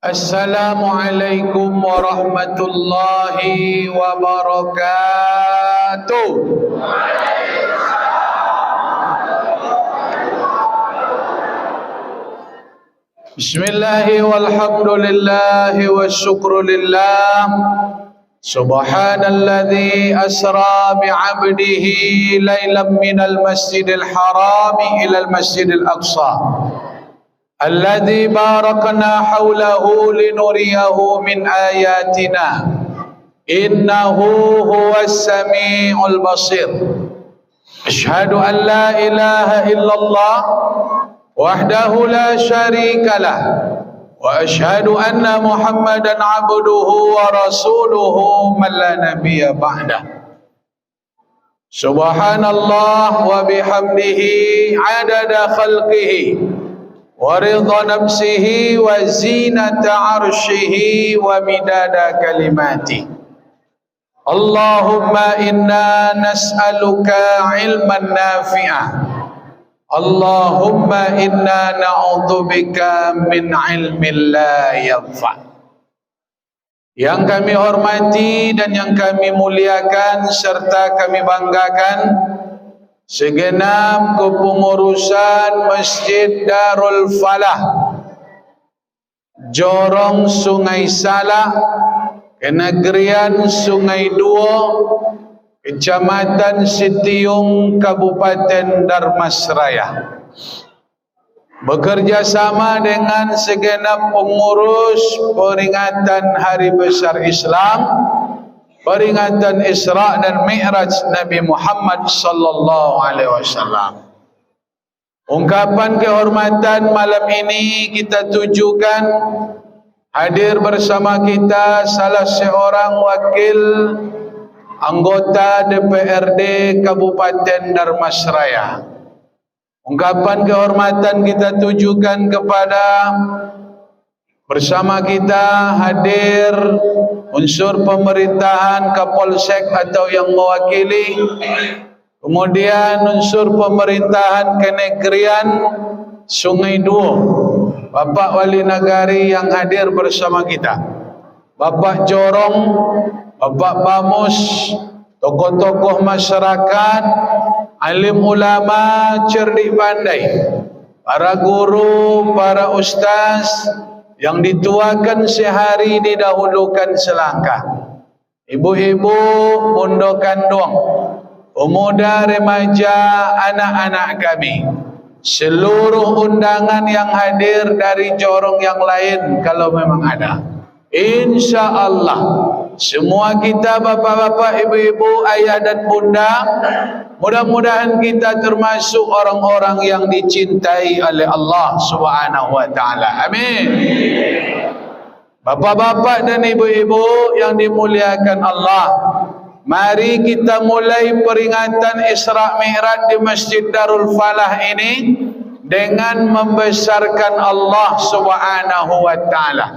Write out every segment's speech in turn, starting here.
Assalamualaikum warahmatullahi wabarakatuh. Bismillahi walhamdulillahi wasyukrulillah. Subhanalladzi asra bi'abdihi laylan minal masjidil harami ilal masjidil aqsa alladzi barakna hawlahu linuriyahu min ayatina innahu huwas sami'ul basir. Asyhadu an la ilaha illallah wahdahu la syarikalah wa asyhadu anna Muhammadan abduhu wa rasuluhu man la nabiyya ba'dah. Subhanallah wa bihamdihi adada khalqihi wa ridha nafsihi wa zinata arshihi wa midada kalimati. Allahumma inna nas'aluka ilman nafi'ah. Allahumma inna na'udzubika min ilmin la yanfa'. Yang kami hormati dan yang kami muliakan serta kami banggakan segenap kepengurusan Masjid Darul Falah Jorong Sungai Salak, Kenegerian Sungai Duo, Kecamatan Sitiung, Kabupaten Darmasraya, bekerjasama dengan segenap pengurus peringatan Hari Besar Islam, peringatan Isra dan Mi'raj Nabi Muhammad sallallahu alaihi wasallam. Ungkapan kehormatan malam ini kita tujukan hadir bersama kita salah seorang wakil anggota DPRD Kabupaten Darmasraya. Ungkapan kehormatan kita tujukan kepada bersama kita hadir unsur pemerintahan Kapolsek atau yang mewakili, kemudian unsur pemerintahan Kenegerian Sungai Duo, Bapak Wali Nagari yang hadir bersama kita, Bapak Jorong, Bapak Bamus, tokoh-tokoh masyarakat, alim ulama, cerdik pandai, para guru, para ustaz, yang dituakan sehari didahulukan selangkah, ibu-ibu, mundo kandung, pemuda, remaja, anak-anak kami, seluruh undangan yang hadir dari Jorong yang lain kalau memang ada. Insya Allah semua kita bapak-bapak, ibu-ibu, ayah dan bunda, mudah-mudahan kita termasuk orang-orang yang dicintai oleh Allah Subhanahu wa taala. Amin. Bapak-bapak dan ibu-ibu yang dimuliakan Allah, mari kita mulai peringatan Isra Mi'raj di Masjid Darul Falah ini dengan membesarkan Allah Subhanahu wa taala.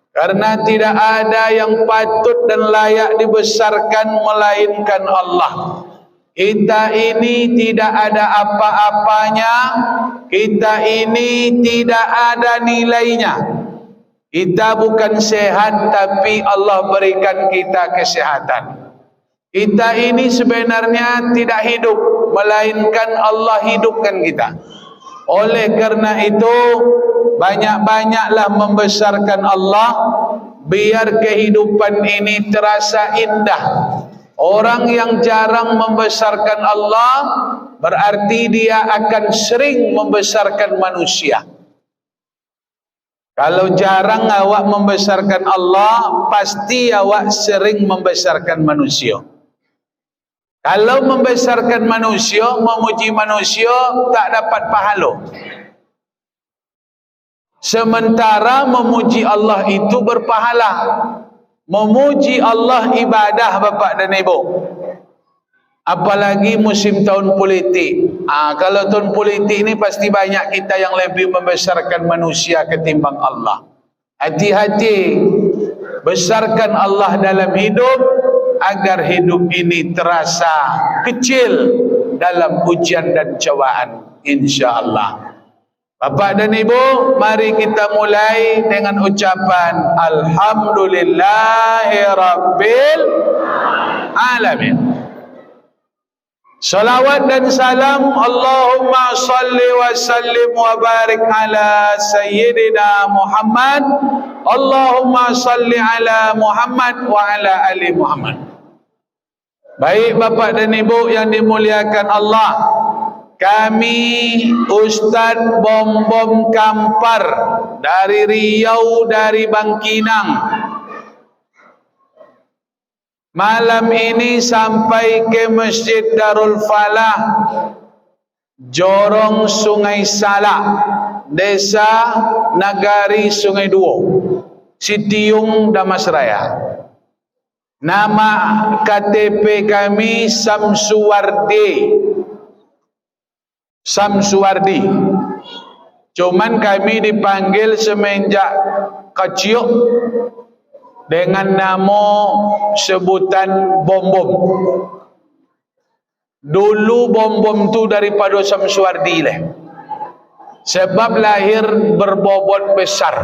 Karena tidak ada yang patut dan layak dibesarkan melainkan Allah. Kita ini tidak ada apa-apanya, kita ini tidak ada nilainya. Kita bukan sehat tapi Allah berikan kita kesehatan. Kita ini sebenarnya tidak hidup, melainkan Allah hidupkan kita. Oleh karena itu, banyak-banyaklah membesarkan Allah, biar kehidupan ini terasa indah. Orang yang jarang membesarkan Allah, berarti dia akan sering membesarkan manusia. Kalau jarang awak membesarkan Allah, pasti awak sering membesarkan manusia. Kalau membesarkan manusia, memuji manusia, tak dapat pahala. Sementara memuji Allah itu berpahala. Memuji Allah ibadah, bapak dan ibu. Apalagi musim tahun politik. Kalau tahun politik ini pasti banyak kita yang lebih membesarkan manusia ketimbang Allah. Hati-hati, besarkan Allah dalam hidup, agar hidup ini terasa kecil dalam ujian dan cobaan, insya Allah. Bapak dan Ibu, mari kita mulai dengan ucapan Alhamdulillahi Rabbil Alamin. Salawat dan salam Allahumma salli wa sallim wa barik ala Sayyidina Muhammad. Allahumma salli ala Muhammad wa ala ali Muhammad. Baik Bapak dan Ibu yang dimuliakan Allah, kami Ustaz Bom-Bom Kampar dari Riau, dari Bangkinang, malam ini sampai ke Masjid Darul Falah, Jorong Sungai Salak, Desa Nagari Sungai Duo, Sitiung Damasraya. Nama KTP kami Samsuwardi. Cuman kami dipanggil semenjak kecil dengan nama sebutan Bom-Bom. Dulu Bom-Bom tu daripada Samsuwardi lah. Sebab lahir berbobot besar,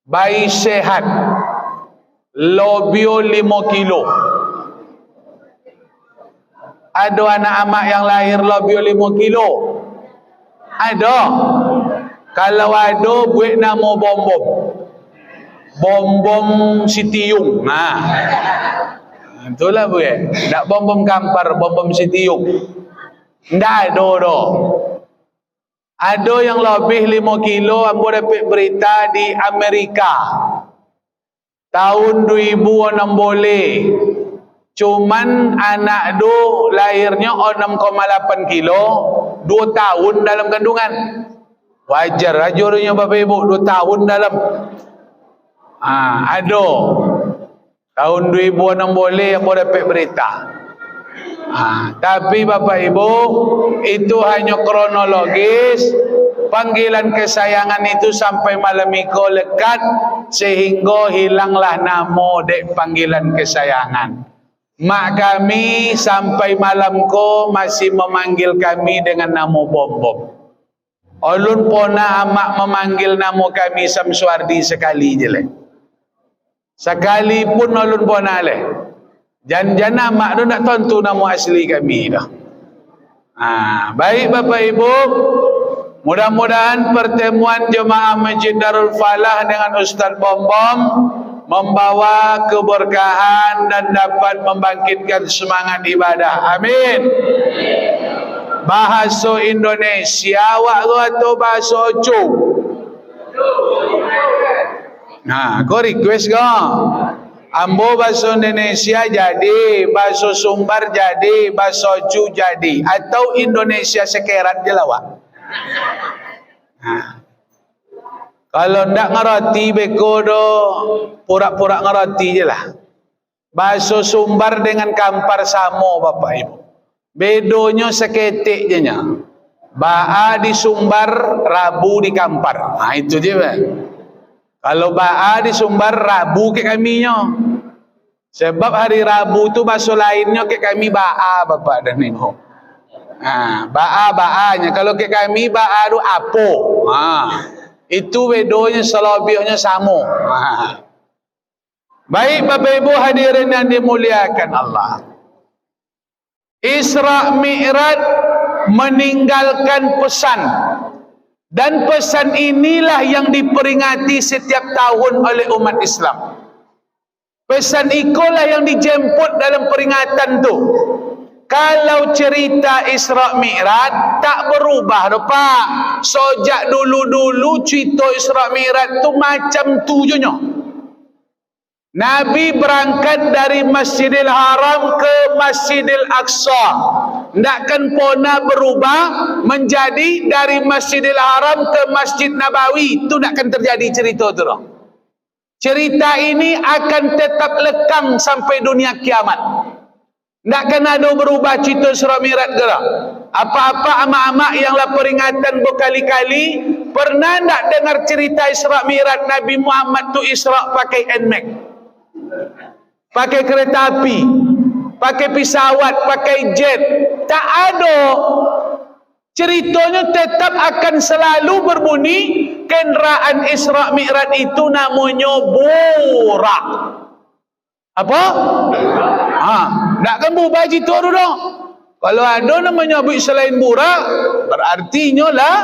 bayi sehat, lobio 5 kilo. Ada anak amak yang lahir lobio 5 kilo? Ada. Kalau ada, buat nama Bom-Bom. Bom-Bom Sitiung. Nah, itulah buat. Tak Bom-Bom Kampar, Bom-Bom Sitiung. Tak ada dah. Ada yang lebih 5 kilo, aku dapat berita di Amerika. Tahun 2006 boleh. Cuman anak tu lahirnya 6,8 kilo, 2 tahun dalam kandungan. Wajar ajarnya Bapak Ibu, 2 tahun dalam. Ada. Tahun 2006 boleh aku dapat berita. Tapi Bapak Ibu, itu hanya kronologis. Panggilan kesayangan itu sampai malam itu lekat, sehingga hilanglah nama dek panggilan kesayangan. Mak kami sampai malam ko masih memanggil kami dengan nama Bom-Bom. Ulun pona amak memanggil nama kami Samsuwardi sekali je leh. Sekali pun ulun pona leh. Jan-jan amak tu nak tentu nama asli kami dah. Baik Bapak Ibu, mudah-mudahan pertemuan jemaah Masjid Darul Falah dengan Ustaz Bom-Bom membawa keberkahan dan dapat membangkitkan semangat ibadah. Amin. Bahasa Indonesia awak tu atau bahasa Ocu? Kau request kau? Ambo bahasa Indonesia jadi, bahasa Sumbar jadi, bahasa Ocu jadi, atau Indonesia sekerat je lah awak? Kalau ndak ngerti beko do pura-pura ngerti je lah. Bahasa Sumbar dengan Kampar sama Bapak Ibu. Bedonya seketik je nya. Ba'a di Sumbar, Rabu di Kampar. Itu je kan. Kalau Ba'a di Sumbar, Rabu ke kami nya. Sebab hari Rabu tu bahasa lainnya ke kami Ba'a Bapak dan Ibu. Ba'a-ba'anya. Kalau ke kami Ba'a tu apo. Itu bedonya selebihnya sama. Baik Bapak Ibu hadirin yang dimuliakan Allah. Isra Mi'raj meninggalkan pesan. Dan pesan inilah yang diperingati setiap tahun oleh umat Islam. Pesan itulah yang dijemput dalam peringatan tu. Kalau cerita Isra Mi'raj tak berubah dah Pak. Sejak dulu-dulu cerita Isra Mi'raj tu macam tu je nya. Nabi berangkat dari Masjidil Haram ke Masjidil Aqsa. Takkan pernah berubah menjadi dari Masjidil Haram ke Masjid Nabawi. Itu takkan terjadi cerita tu dah. Cerita ini akan tetap lekang sampai dunia kiamat. Takkan ada berubah cerita Isra Mi'raj ke dah. Apa-apa amak-amak yang lah peringatan berkali-kali, pernah tak dengar cerita Isra Mi'raj Nabi Muhammad tu Isra pakai NMAX? Pakai kereta api, pakai pesawat, pakai jet? Tak ada. Ceritanya tetap akan selalu berbunyi kenderaan Isra Mi'raj itu namanya burak. Apa? Tak kan berubah cerita tu dah. Kalau ada namanya nyebut selain burak, berartinya lah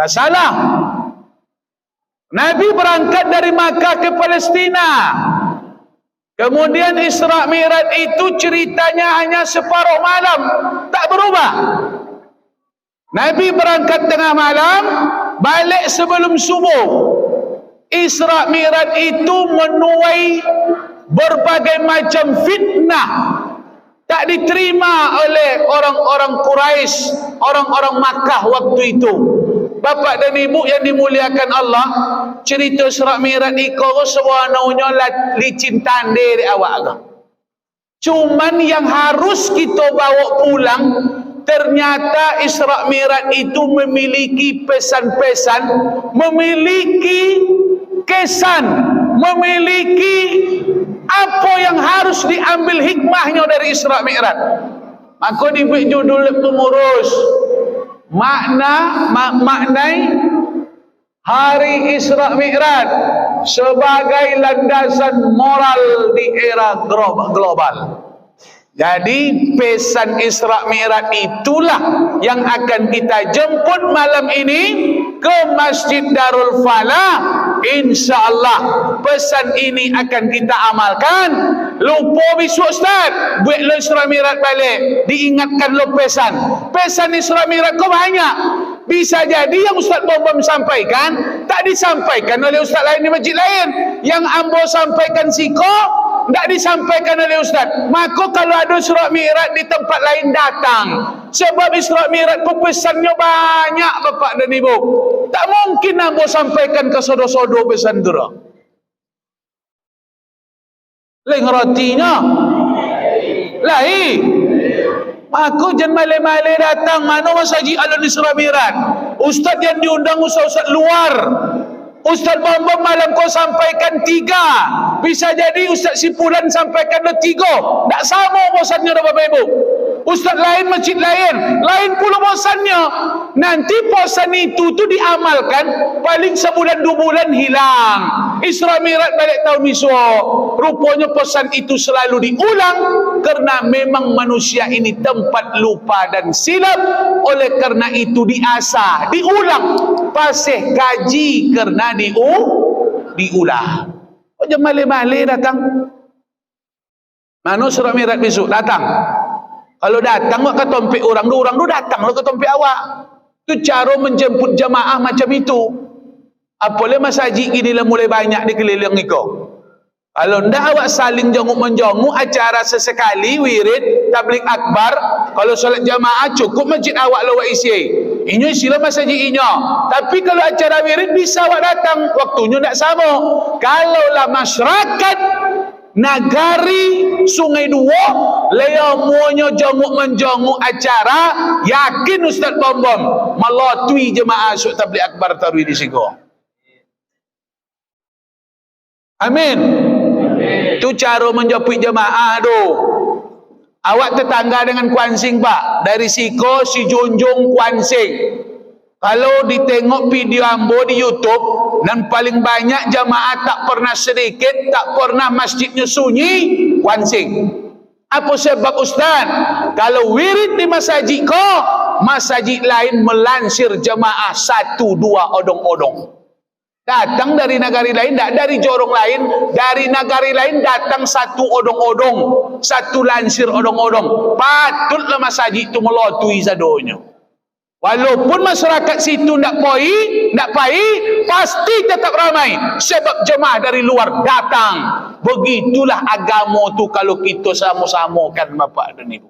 salah. Nabi berangkat dari Makkah ke Palestina. Kemudian Isra Mi'raj itu ceritanya hanya separuh malam, tak berubah. Nabi berangkat tengah malam, balik sebelum subuh. Isra Mi'raj itu menuai berbagai macam fitnah, tak diterima oleh orang-orang Quraisy, orang-orang Makkah waktu itu. Bapak dan ibu yang dimuliakan Allah, cerita Isra Mi'raj iko sebenarnya licin tande di awak ke. Cuman yang harus kita bawa pulang, ternyata Isra Mi'raj itu memiliki pesan-pesan, memiliki kesan, memiliki apa yang harus diambil hikmahnya dari Isra Mi'raj. Maka diberi judul pengurus maknai hari Isra Mi'raj sebagai landasan moral di era global. Jadi pesan Isra Mi'raj itulah yang akan kita jemput malam ini ke Masjid Darul Falah. InsyaAllah pesan ini akan kita amalkan. Lupa besok Ustaz, buat lo Isra Mi'raj balik, diingatkan lo pesan Isra Mi'raj kau banyak. Bisa jadi yang Ustaz Bom sampaikan tak disampaikan oleh Ustaz lain di masjid lain. Yang ambo sampaikan siko tak disampaikan oleh Ustaz. Maka kalau ada Isra Mi'raj di tempat lain datang. Sebab Isra Mi'raj pesannya banyak bapak dan ibu. Tak mungkin ambo sampaikan ke sodo-sodo pesan tu. Lain rotinya. Lain. Maka jangan malai-malai datang. Mana masaji alun Isra Mi'raj? Ustaz yang diundang ustaz luar. Ustaz Bambam malam kau sampaikan 3. Bisa jadi Ustaz Sipulan sampaikan 3. Tak sama bosannya dah Bapak Ibu. Ustaz lain, masjid lain pula bosannya. Nanti bosan itu tu diamalkan paling sebulan 2 bulan hilang. Isra Mi'raj balik tahun esok. Rupanya bosan itu selalu diulang kerana memang manusia ini tempat lupa dan silap. Oleh kerana itu diasah, diulang, pasih kaji kerana diulang. Oh, jangan malai-malai datang. Mana Isra Mi'raj besok datang? Kalau datang wak ketompek orang tu datang lo ketompek awak. Tu cara menjemput jamaah macam itu. Apalagi masa haji gini lah mulai banyak di keliling iko. Kalau ndak awak saling jonguk-menjonguk acara sesekali wirid tabligh akbar, kalau solat jamaah cukup masjid awak lo wak isi. Inyo isilah masa haji inyo. Tapi kalau acara wirid bisa awak datang, waktunya ndak sama. Kalaulah masyarakat Nagari Sungai Dua leamuanya jonguk-menjonguk acara, yakin Ustaz Bom melatui jemaah syuk tabligh akbar tarwi di sigo. Amin. Itu cara menjapui jemaah tu. Awak tetangga dengan Kuansing Pak, dari Siko si Junjung Kuansing. Kalau ditengok video ambo di YouTube, dan paling banyak jamaah tak pernah sedikit, tak pernah masjidnya sunyi, Kuansing. Apa sebab Ustaz? Kalau wirid di masjid ko, masjid lain melansir jamaah 1-2 odong-odong. Datang dari negari lain, tak dari jorong lain, dari negari lain datang 1 odong-odong, 1 lansir odong-odong. Patutlah masjid itu melatui sadonya. Walaupun masyarakat situ nak pai, pasti tetap ramai. Sebab jemaah dari luar datang. Begitulah agama tu kalau kita sama-samakan Bapak dan Ibu.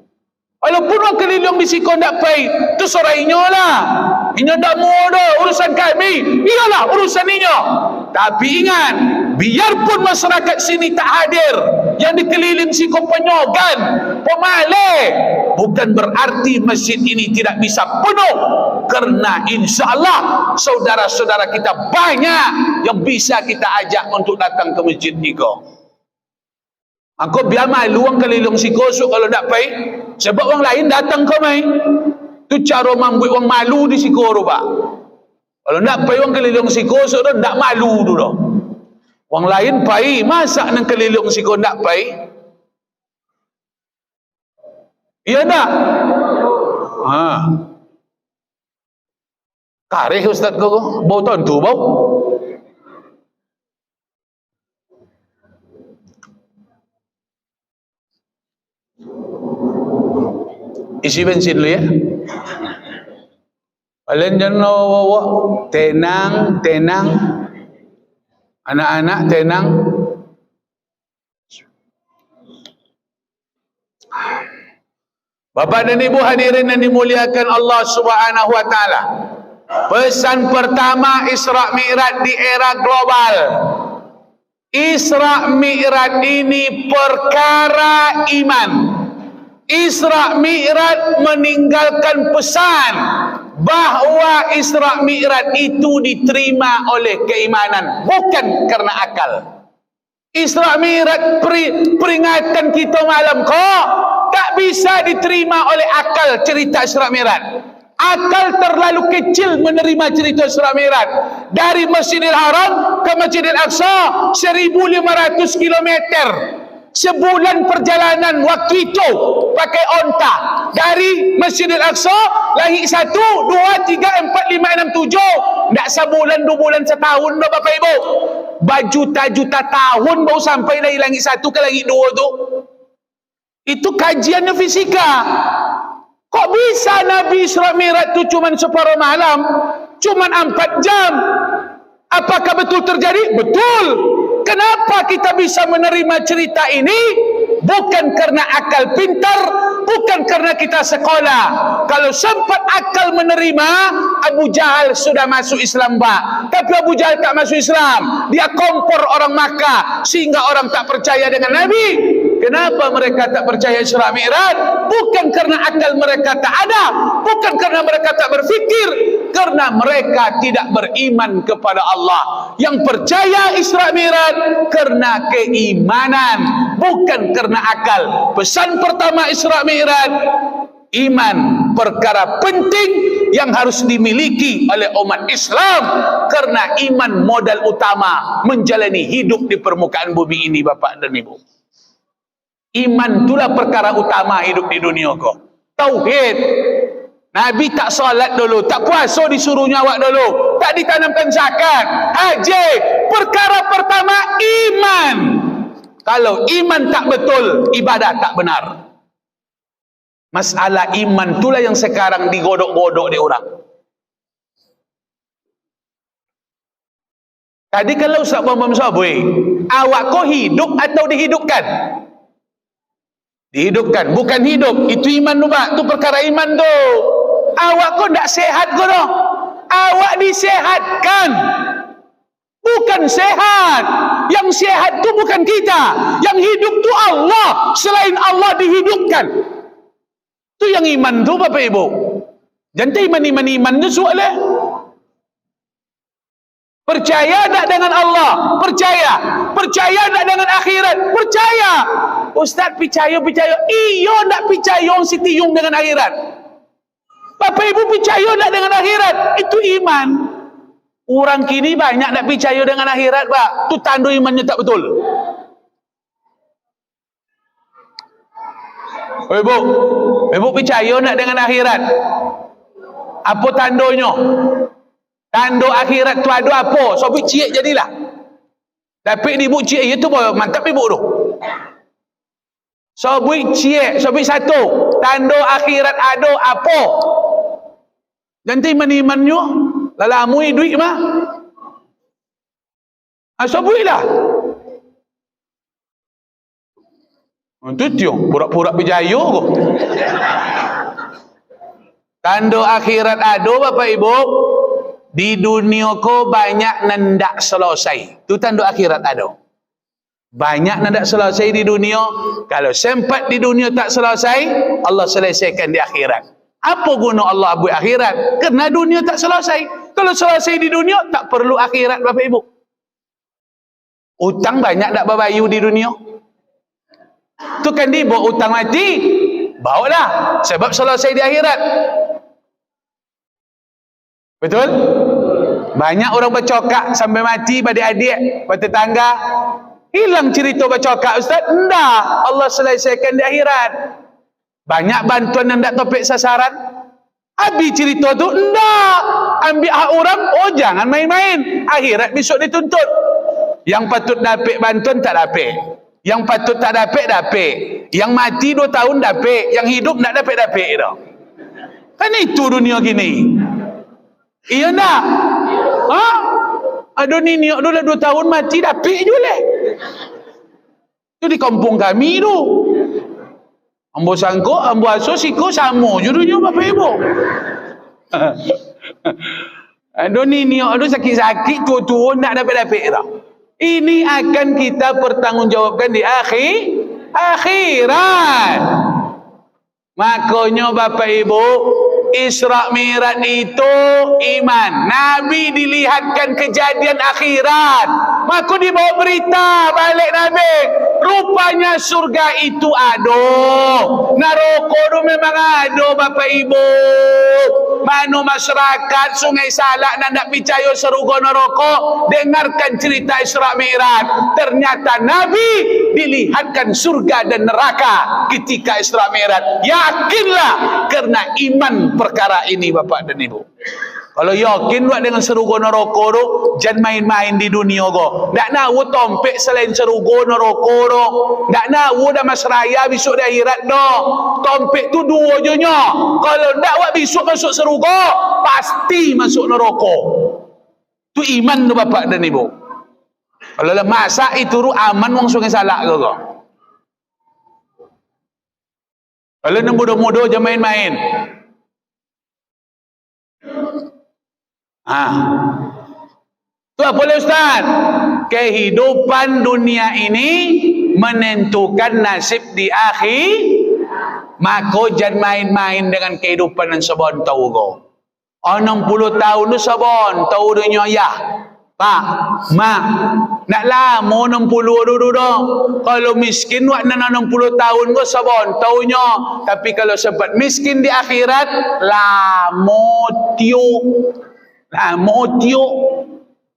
Walaupun orang keliling di Siko nak pai, tu sorainya lah. Inyo tak mau dah urusan kami. Iyalah urusan inyo. Tapi ingat, biarpun masyarakat sini tak hadir, yang dikeliling Siko penyogan, pemalai, bukan berarti masjid ini tidak bisa penuh. Kerana insyaAllah saudara-saudara kita banyak yang bisa kita ajak untuk datang ke masjid Siko. Aku biar malu orang keliling Siko kalau tak baik. Sebab orang lain datang ke mai. Tu cara membuat orang malu di siko tu, Pak. Kalau nak pai orang keliling siko, so tu nak malu tu dah. Orang lain pai, masa nak keliling siko nak pai? Iya tak? Ha. Kareh Ustaz kau, bau tentu bau. Isi bensin dulu ya. Kalian jangan tenang. Anak-anak tenang. Bapak dan Ibu hadirin yang dimuliakan Allah Subhanahu wa taala. Pesan pertama Isra Mi'raj di era global. Isra Mi'raj ini perkara iman. Isra Mi'raj meninggalkan pesan bahawa Isra Mi'raj itu diterima oleh keimanan, bukan karena akal. Isra Mi'raj peringatan kita malam kok tak bisa diterima oleh akal cerita Isra Mi'raj. Akal terlalu kecil menerima cerita Isra Mi'raj. Dari Masjidil Haram ke Masjidil Aqsa 1.500 kilometer. Sebulan perjalanan waktu itu pakai onta dari Masjidil Aqsa langit 1, 2, 3, 4, 5, 6, 7. Tak sebulan, 2 bulan, setahun dah Bapak Ibu. Berjuta-juta tahun baru sampai dari langit 1 ke langit 2 tu. Itu kajiannya fisika. Kok bisa Nabi Isra Mi'raj itu cuma separuh malam, cuma 4 jam? Apakah betul terjadi? Betul. Kenapa kita bisa menerima cerita ini? Bukan karena akal pintar, bukan karena kita sekolah. Kalau sempat akal menerima, Abu Jahal sudah masuk Islam, Pak. Tapi Abu Jahal tak masuk Islam. Dia kompor orang Makkah sehingga orang tak percaya dengan Nabi. Kenapa mereka tak percaya Isra Mi'raj? Bukan karena akal mereka tak ada, bukan karena mereka tak berfikir, karena mereka tidak beriman kepada Allah. Yang percaya Isra Mi'raj karena keimanan, bukan karena akal. Pesan pertama Isra Mi'raj, iman, perkara penting yang harus dimiliki oleh umat Islam, karena iman modal utama menjalani hidup di permukaan bumi ini, Bapak dan Ibu. Iman itulah perkara utama hidup di dunia kau. Tauhid. Nabi tak solat dulu, tak puasa disuruh nyawak dulu, tak ditanamkan zakat, haji. Perkara pertama iman. Kalau iman tak betul, ibadah tak benar. Masalah iman itulah yang sekarang digodok-godok di orang. Tadi kalau Ustaz Bambam Sabui, awak kau hidup atau dihidupkan? Dihidupkan, bukan hidup. Itu iman tu, Pak. Itu perkara iman tu. Awak kau tak sehat kau tu. Awak disehatkan, bukan sehat. Yang sehat tu bukan kita. Yang hidup tu Allah. Selain Allah dihidupkan. Itu yang iman tu, Bapak Ibu. Jangan iman tu soalnya. Percaya tak dengan Allah? Percaya. Percaya tak dengan akhirat? Percaya. Ustaz percaya. Iyo tak percaya orang sitiung dengan akhirat. Bapak Ibu percaya tak dengan akhirat? Itu iman. Orang kini banyak tak percaya dengan akhirat, Pak. Itu tanda imannya tak betul. Ibu percaya tak dengan akhirat? Apa tandanya? Tanda akhirat tu ada apa? Sobik cik jadilah. Tapi ibu cik itu mantap ibu tu. Sobik cik, sobik satu. Tanda akhirat ada apa? Nanti iman-imannya lalamui duit mah. Sobik lah. Itu tiung, pura-pura berjaya kok. Tanda akhirat ada Bapak Ibu. Di dunia ko banyak nendak selesai. Itu tanda akhirat ada. Banyak nendak selesai di dunia. Kalau sempat di dunia tak selesai, Allah selesaikan di akhirat. Apa guna Allah buat akhirat? Kerana dunia tak selesai. Kalau selesai di dunia, tak perlu akhirat Bapak Ibu. Utang banyak tak berbayu di dunia? Itu kan dia bawa utang mati. Bawalah. Sebab selesai di akhirat. Betul? Banyak orang bercokak sampai mati, adik-adik, bertetangga. Hilang cerita bercokak, Ustaz? Enggak. Allah selesaikan di akhirat. Banyak bantuan yang tak topik sasaran. Habis cerita tu, enggak. Ambil hak orang, oh jangan main-main. Akhirat besok dituntut. Yang patut dapat bantuan tak dapat. Yang patut tak dapat. Yang mati 2 tahun dapat. Yang hidup tak dapat dah. Kan itu dunia gini. Iya tak? Ha? Ada niniak dulu 2 tahun mati dapat je boleh. Itu di kampung kami tu. Ambo sangkut, ambo asuh, siku sama je dunia Bapak Ibu. Ada niniak tu sakit-sakit, tua-tua tak dapat dah. Ini akan kita pertanggungjawabkan di akhirat. Makanya Bapak Ibu, Isra Mi'raj itu iman. Nabi dilihatkan kejadian akhirat. Maka dibawa berita balik Nabi. Rupanya surga itu ada. Neraka itu memang ada Bapak Ibu. Mana masyarakat Sungai Salak nak percaya surga neraka, dengarkan cerita Isra Mi'raj. Ternyata Nabi dilihatkan surga dan neraka ketika Isra Mi'raj. Yakinlah karena iman perkara ini Bapak dan Ibu. Kalau yakin buat dengan surga neraka tu, jangan main-main di dunia ko. Tak nak tompek selain surga neraka tu. Tak nak dah mas raya besok di akhirat dah. Tompek tu 2 je nya. Kalau tak buat besok masuk surga, pasti masuk neraka. Tu iman tu Bapak dan Ibu. Kalau masak itu aman wong Sungai Salak ke kau? Kalau nak mudah-mudah jangan main-main. Itu apa boleh Ustaz? Kehidupan dunia ini menentukan nasib di akhir. Maka jangan main-main dengan kehidupan yang sabon tahu kau. 60 tahun tu sabon tahu dunia ya. Pak, mak, nak lama 60 dulu dah. Kalau miskin waktu 60 tahun kau sabon tahunya. Tapi kalau sempat miskin di akhirat, lama tiup. Lama tiup.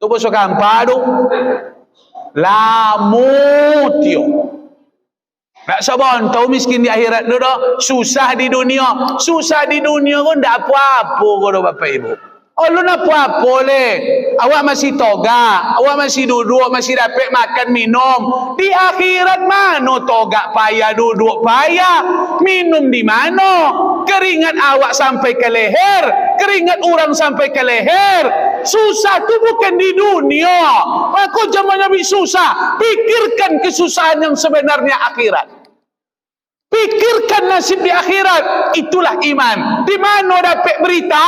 Tu bahasa kampar tu. Lama tiup. Tak sabon tahu miskin di akhirat dulu dah. Susah di dunia. Susah di dunia pun tak apa-apa kau dah Bapak Ibu. Oh lu nak apa boleh. Awak masih toga, awak masih duduk, masih dapat makan minum. Di akhirat mana toga payah, duduk payah, minum di mana? Keringat awak sampai ke leher, keringat orang sampai ke leher. Susah tu bukan di dunia. Maka zaman Nabi susah. Pikirkan kesusahan yang sebenarnya akhirat. Pikirkan nasib di akhirat. Itulah iman. Di mana dapat berita?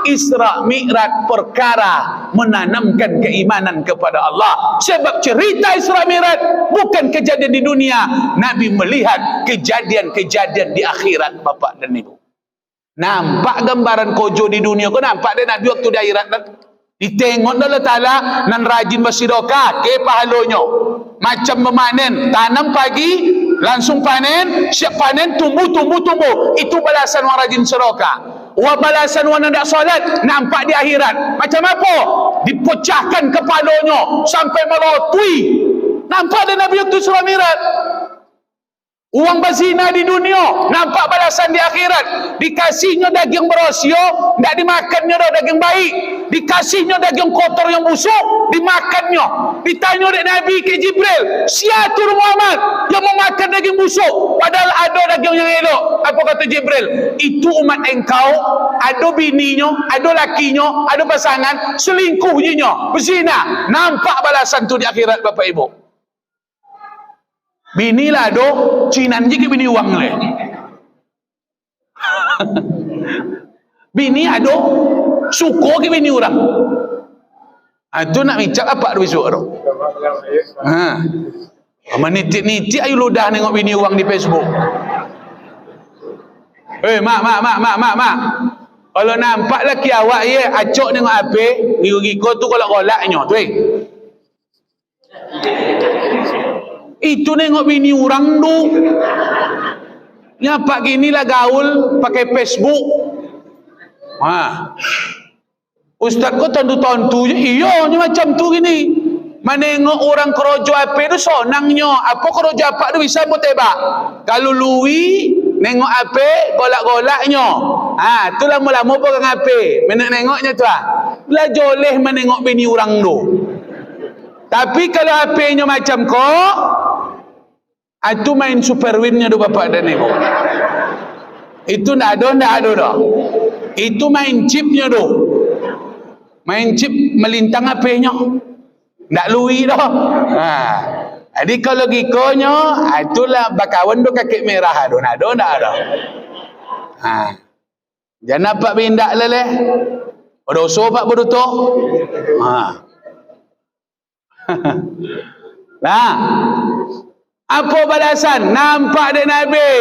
Isra Mi'raj perkara menanamkan keimanan kepada Allah. Sebab cerita Isra Mi'raj bukan kejadian di dunia. Nabi melihat kejadian-kejadian di akhirat Bapak dan Ibu. Nampak gambaran kojo di dunia. Kau nampak dia Nabi waktu di akhirat kan? Ditengok Allah Ta'ala nan rajin bersedekah ke pahalanya. Macam memanen, tanam pagi langsung panen, siap panen, tumbuh. Itu balasan orang rajin sedekah. Wa balasan orang nak solat, nampak di akhirat. Macam apa? Dipecahkan kepalanya sampai merotui. Nampak dia Nabi waktu Isra Mi'raj. Uang berzina di dunia, nampak balasan di akhirat. Dikasihnya daging berosio, tak dimakannya dah daging baik. Dikasihnya daging kotor yang busuk, dimakannya. Ditanya oleh Nabi ke Jibril, siatur Muhammad yang memakan daging busuk, padahal ada daging yang elok. Apa kata Jibril? Itu umat engkau, ada bininya, ada lakinya, ada pasangan, selingkuhnya, berzina. Nampak balasan tu di akhirat Bapak Ibu. Bini lah do, cinan je ke bini uang le. Bini ada, suko ke bini orang. Itu nak micak apa besok tu? Nitik-nitik ayu ludah nengok bini orang di Facebook. Mak. Kalau nampak laki awak ye, acok nengok ape, ngiko tu kolak-kolaknya tu. Itu nengok bini orang tu. Nyapak gini lah gaul pakai Facebook. Ustaz kau tontu-tontu je. Iya, macam tu gini. Menengok orang kerojo apa tu sonangnya. Apa kerojo apa tu bisa pun tebak. Kalau lui nengok apa golak-golaknya. Tu lama-lama pegang apa. Menengoknya tu lah joleh menengok bini orang tu. Tapi kalau HP-nya macam kau, itu main super win-nya tu bapak dan ibu. Itu ndak ada dah. Itu main chip-nya tu. Main chip melintang HP-nya. Ndak lui dah. Jadi kalau gikonya, itulah bakawan tu kaki merah tu. Ndak ada. Jangan nampak bindak leleh. Berdosa pak berdosa. Nah, apa balasan? Nampak dia Nabi.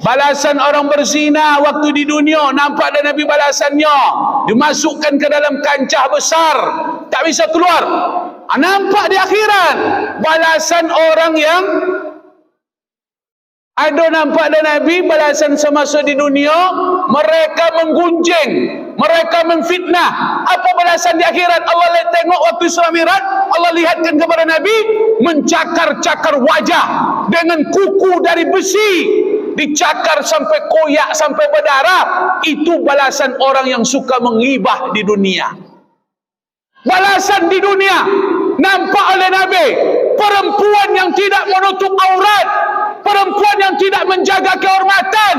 Balasan orang berzina waktu di dunia, nampak ada Nabi balasannya. Dimasukkan ke dalam kancah besar, tak bisa keluar. Nampak di akhirat balasan orang yang ada, nampak ada Nabi balasan semasa di dunia, mereka menggunjing, mereka memfitnah. Apa balasan di akhirat? Allah tengok waktu Isra Mi'raj, Allah lihatkan kepada Nabi mencakar-cakar wajah dengan kuku dari besi, dicakar sampai koyak, sampai berdarah. Itu balasan orang yang suka menghibah di dunia. Balasan di dunia nampak oleh Nabi, perempuan yang tidak menutup aurat, perempuan yang tidak menjaga kehormatan.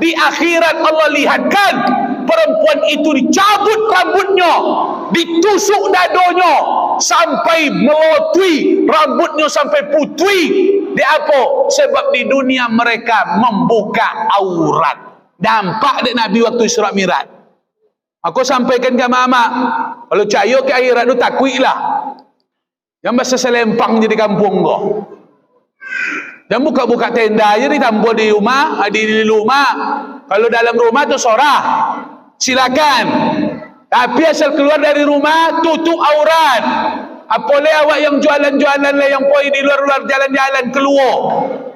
Di akhirat Allah lihatkan perempuan itu dicabut rambutnya, ditusuk dadonya sampai melotui, rambutnya sampai putih. Di apa? Sebab di dunia mereka membuka aurat. Nampak dek Nabi waktu Isra Mi'raj. Aku sampaikan ke mama, kalau cayo ke akhirat tu takutlah. Yang bahasa selempang je di kampung kau. Dan buka-buka tenda aja ditampul di rumah, di rumah. Kalau dalam rumah tu sorah, silakan. Tapi asal keluar dari rumah, tutup aurat. Apoleh awak yang jualan-jualan lah, yang pergi di luar-luar jalan-jalan,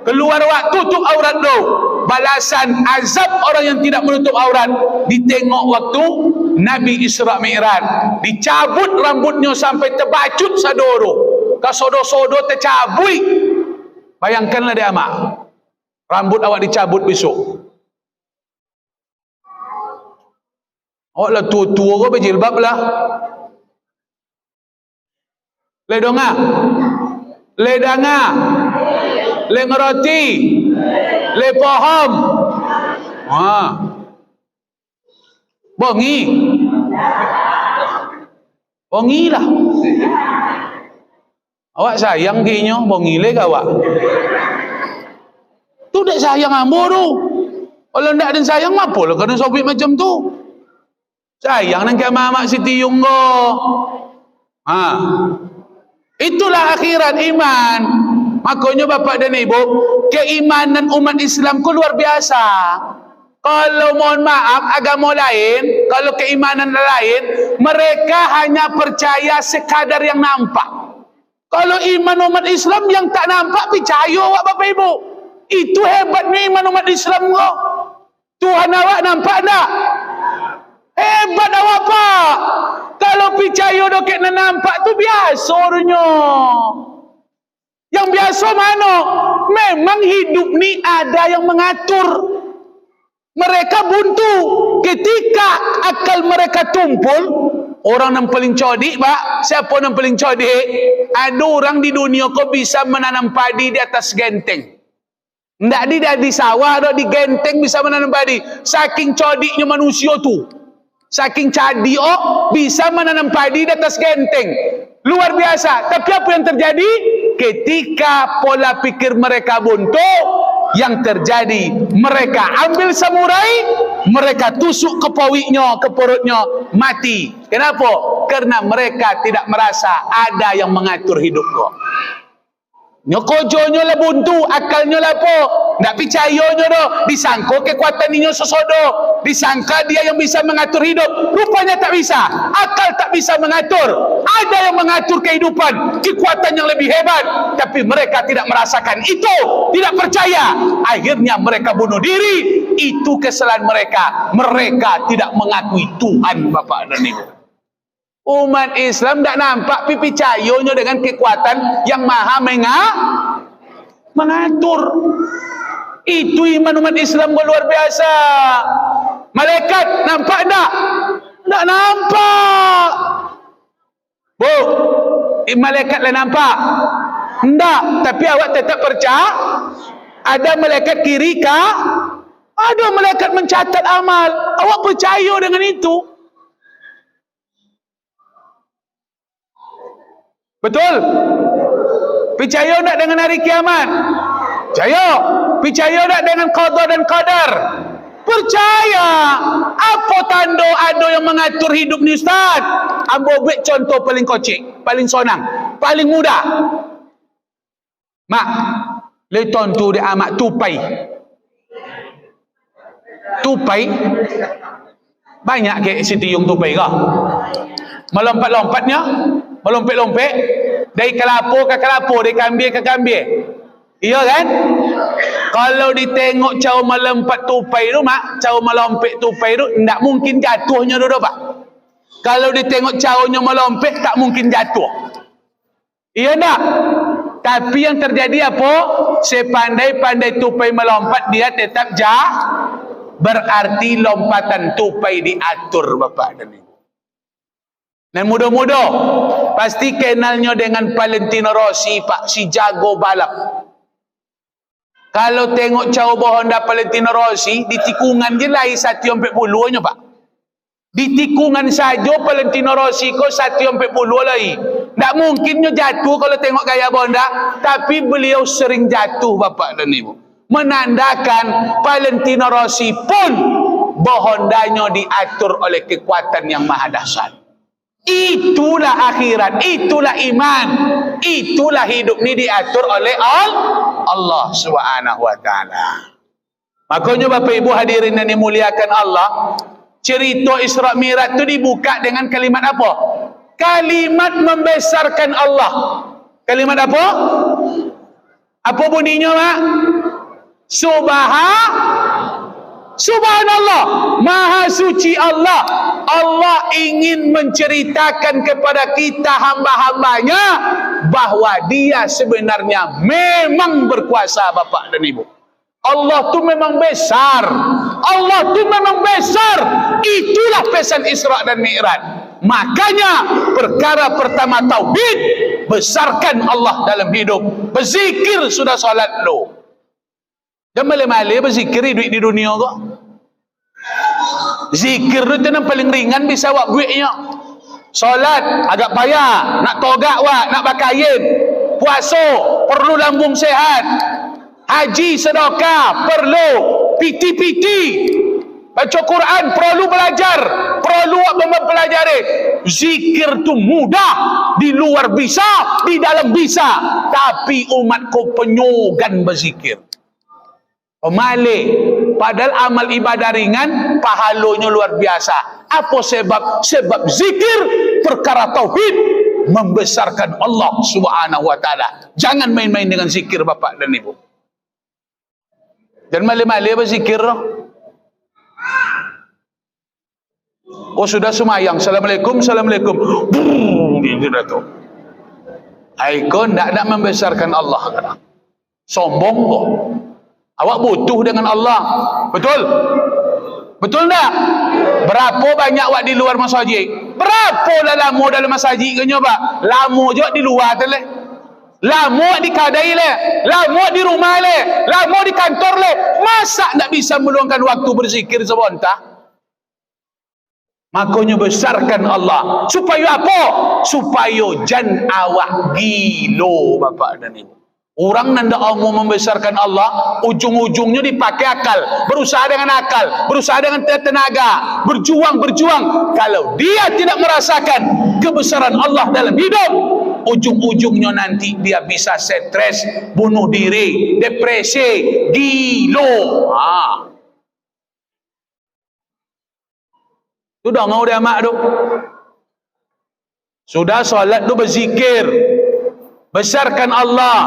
keluar awak, tutup aurat tu. Balasan azab orang yang tidak menutup aurat ditengok waktu Nabi Isra Mi'raj. Dicabut rambutnya sampai terbacut sadoro. Kasodo-sodo tercabut. Bayangkanlah dia amak, rambut awak dicabut besok. Awak lah tua-tua kau berjilbab lah. Ledonga, ledanga, le ngeroti, le paham. Bongi, bongi lah. Awak sayang kayaknya, bongi le awak. Tu tak sayang ambo tu. Kalau tak ada sayang, apa lah kena sobek macam tu? Sayang nak mak Siti Yung ko. Itulah akhirat iman. Makanya bapak dan ibu, keimanan umat Islam ku luar biasa. Kalau mohon maaf agama lain, kalau keimanan lain, mereka hanya percaya sekadar yang nampak. Kalau iman umat Islam yang tak nampak, percaya awak bapak ibu. Itu hebatnya iman umat Islam kau. Tuhan awak nampak tak? Hebat awak pak. Kalau percaya dokek nak nampak tu biasanya. Yang biasa mana? Memang hidup ni ada yang mengatur. Mereka buntu. Ketika akal mereka tumpul, orang yang paling codik pak, siapa yang paling codik? Ada orang di dunia kau bisa menanam padi di atas genteng. Ndak di sawah, ada di genteng bisa menanam padi. Saking codiknya manusia tu. Saking cadi bisa menanam padi di atas genteng. Luar biasa. Tapi apa yang terjadi? Ketika pola pikir mereka buntu, yang terjadi mereka ambil samurai, mereka tusuk ke pawinya, ke perutnya, mati. Kenapa? Karena mereka tidak merasa ada yang mengatur hidup kau. Nyokojonya lah buntu, akalnya lah apa? Tak percayanya dah. Disangka kekuatan ini sesodo. Disangka dia yang bisa mengatur hidup. Rupanya tak bisa. Akal tak bisa mengatur. Ada yang mengatur kehidupan. Kekuatan yang lebih hebat. Tapi mereka tidak merasakan itu. Tidak percaya. Akhirnya mereka bunuh diri. Itu kesalahan mereka. Mereka tidak mengakui Tuhan Bapak dan Ibu. Umat Islam tak nampak pi percayanya dengan kekuatan yang maha mengatur. Itu iman umat Islam luar biasa. Malaikat nampak tak? Tak nampak. Bu, malaikat lah nampak? Tak, tapi awak tetap percaya? Ada malaikat kiri kah? Ada malaikat mencatat amal. Awak percaya dengan itu? Betul? Percaya tak dengan hari kiamat? Percaya. Percaya tak dengan qada dan qadar? Percaya. Apa tanda ada yang mengatur hidup ni Ustaz? Ambo buat contoh paling kocik, paling sonang, paling mudah. Mak, leton tu dia amat tupai. Tupai banyak ke Siti Yung tupai kah? Melompat-lompatnya, melompat-lompet dari kelapa ke kelapa, dari kambing ke kambing. Iya kan? Kalau ditengok cara melompat tupai tu mak, cara melompat tupai tu tak mungkin jatuhnya tu pak. Kalau ditengok caranya melompat tak mungkin jatuh. Iya tak? Tapi yang terjadi apa? Sepandai-pandai tupai melompat dia tetap berarti lompatan tupai diatur bapak dan ibu. Dan mudah-mudah pasti kenalnya dengan Valentino Rossi pak, si jago balap. Kalau tengok cara Honda Valentino Rossi di tikungan je lah 140 nya pak. Di tikungan saja Valentino Rossi ko 140 lagi. Tak mungkinnya jatuh kalau tengok gaya Honda, tapi beliau sering jatuh bapak dan ibu. Menandakan Valentino Rossi pun Hondanya diatur oleh kekuatan yang maha dahsyat. Itulah akhirat, itulah iman, itulah hidup ni diatur oleh Allah Subhanahu wa taala. Makanya Bapak Ibu hadirin yang dimuliakan Allah, cerita Isra Mi'raj itu dibuka dengan kalimat apa? Kalimat membesarkan Allah. Kalimat apa? Apa bunyinya, Mak? Subhanallah, maha suci Allah. Allah ingin menceritakan kepada kita hamba-hambanya bahwa dia sebenarnya memang berkuasa Bapak dan Ibu. Allah tu memang besar. Allah tu memang besar. Itulah pesan Isra dan Mi'raj. Makanya perkara pertama tauhid, besarkan Allah dalam hidup. Berzikir sudah solat lo. Dan malih-malih berzikir duit di dunia kok. Zikir itu yang paling ringan bisa awak duitnya. Solat agak payah, nak togak wak, nak bakayin. Puasa perlu lambung sehat. Haji sedekah perlu, piti-piti. Baca Quran perlu belajar, perlu mempelajari. Zikir tu mudah, di luar bisa, di dalam bisa. Tapi umatku penyogan berzikir. Malik, padahal amal ibadah ringan, pahalanya luar biasa. Apa sebab? Sebab zikir, perkara tauhid, membesarkan Allah Subhanahu wa taala. Jangan main-main dengan zikir Bapak dan Ibu. Dan malik-malik berzikir. Oh sudah semayang, Assalamualaikum, Assalamualaikum. Gitu dah tu. Aikon tak membesarkan Allah kan? Sombong kok. Awak butuh dengan Allah. Betul? Betul tak? Berapa banyak awak di luar masjid? Berapa lah lama dalam masjid ke pak? Lama je di luar tu leh. Lama di kadai leh. Lama di rumah leh. Lama di kantor leh. Masa tak bisa meluangkan waktu berzikir sebentar? Makanya besarkan Allah. Supaya apa? Supaya jan awak gilo Bapak dan Ibu. Orang nanda Allah membesarkan Allah, ujung-ujungnya dipakai akal, berusaha dengan akal, berusaha dengan tenaga, berjuang. Kalau dia tidak merasakan kebesaran Allah dalam hidup, ujung-ujungnya nanti dia bisa stres, bunuh diri, depresi, gilo. Sudah ngau dia mak tu. Sudah solat tu berzikir. Besarkan Allah.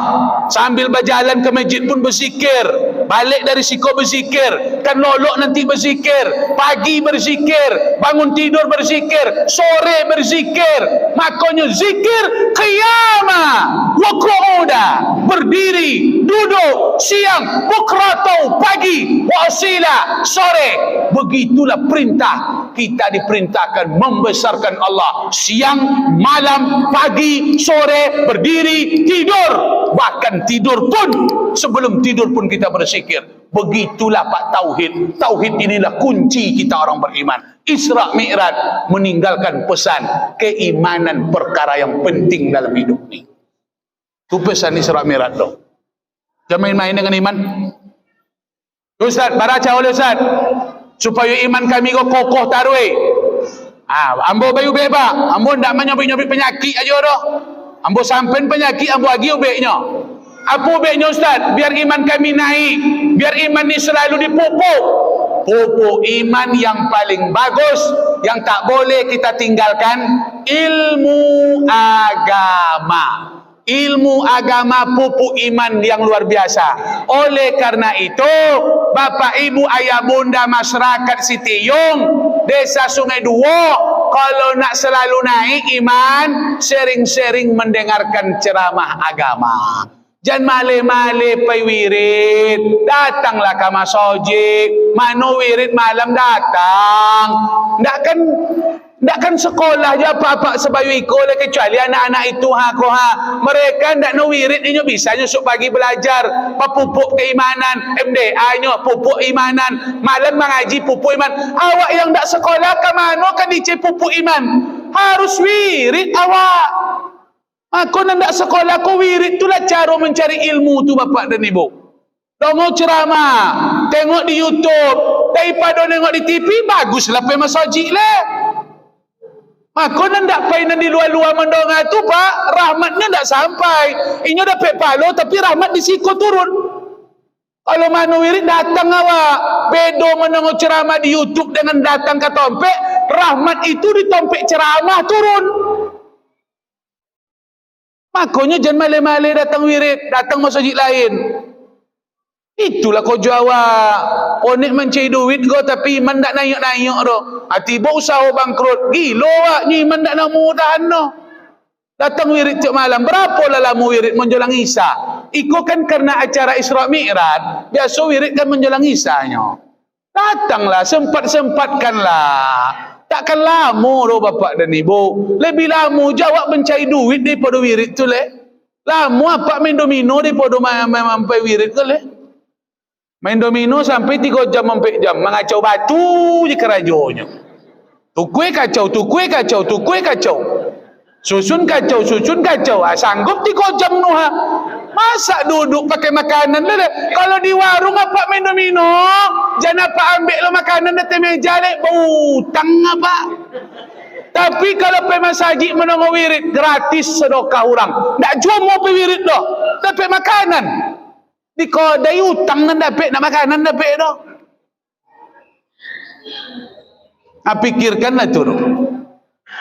Sambil berjalan ke masjid pun berzikir. balik dari siko berzikir, kan lolok nanti berzikir, pagi berzikir, bangun tidur berzikir, sore berzikir. Makanya zikir qiyamah wa qu'uda, berdiri, duduk, siang, bukratau, pagi, wa asila, sore. Begitulah perintah. Kita diperintahkan membesarkan Allah siang, malam, pagi, sore, berdiri, tidur. Bahkan tidur pun, sebelum tidur pun kita berzikir. Begitulah Pak Tauhid. Tauhid inilah kunci kita orang beriman. Isra Mi'raj meninggalkan pesan keimanan perkara yang penting dalam hidup ni. Itu pesan Isra Mi'raj tu. Jangan main-main dengan iman. Ustaz, baca oleh Ustaz, supaya iman kami kokoh tarui. Ambo bayu bebak, ambo ndak menyobik-nyobik penyakit aja dah. Ambo sampein penyakit, ambo agi ubeknya. Apa ubeknya Ustaz? Biar iman kami naik, biar iman ni selalu dipupuk. Pupuk iman yang paling bagus, yang tak boleh kita tinggalkan, ilmu agama. Ilmu agama pupuk iman yang luar biasa. Oleh karena itu, Bapak Ibu Ayah Bunda masyarakat Sitiyung, Desa Sungai Duo, kalau nak selalu naik iman, sering-sering mendengarkan ceramah agama. Jangan male-male pai wirid, datanglah ke masjid, mano wirid malam datang. Ndak kan sekolah je apa-apa sebayu ikut kecuali anak-anak itu mereka ndak no wirid inyo bisa nyusuk pagi belajar pupuk keimanan, MDA nyo pupuk imanan, malam mengaji pupuk iman. Awak yang ndak sekolah ke mana kan dice pupuk iman? Harus wirid awak. Aku ndak sekolah ko wirid itulah cara mencari ilmu tu bapak dan ibu. Dongo ceramah, tengok di YouTube, daripada tengok di TV baguslah pergi masjid lah. Maka ndak payah di luar-luar mendonga tu Pak, rahmatnya ndak sampai. Inyo dapat palo tapi rahmat di siku turun. Kalau manu wirid datang awak, bedo menengok ceramah di YouTube dengan datang ke tompek, rahmat itu di tompek ceramah turun. Makanya jangan male-male datang wirid, datang masjid lain. Itulah kau jawab. Onik mencari duit kau tapi iman tak naik-naik tu. Tiba usaha bangkrut. Gila wak ni iman tak nak mudahan tu. Datang wirid tiap malam. Berapa lah lama wirid menjelang Isya? Ikut kan karena acara Isra Mi'raj. Biasa wirid kan menjelang Isyanya. Datanglah, sempat-sempatkanlah. Takkan lama tu bapak dan ibu. Lebih lama jawab mencari duit daripada wirid tu leh. Lama apa main domino daripada mampai wirid tu leh. Main domino sampai 3 jam 4 jam. Mengacau batu je kerajonya. Tukui kacau. Susun kacau. Sanggup 3 jam tu ha. Masa duduk pakai makanan lah. Kalau di warung apa main domino, jangan apa ambil lo makanan datang meja lek berhutang apa. Tapi kalau pergi masjid menunggu wirid gratis sedekah orang. Tak jual mau pergi wirid dah. Dapat makanan. Di kodai hutang nan dapat nak makanan dapat dah. Pikirkanlah tu.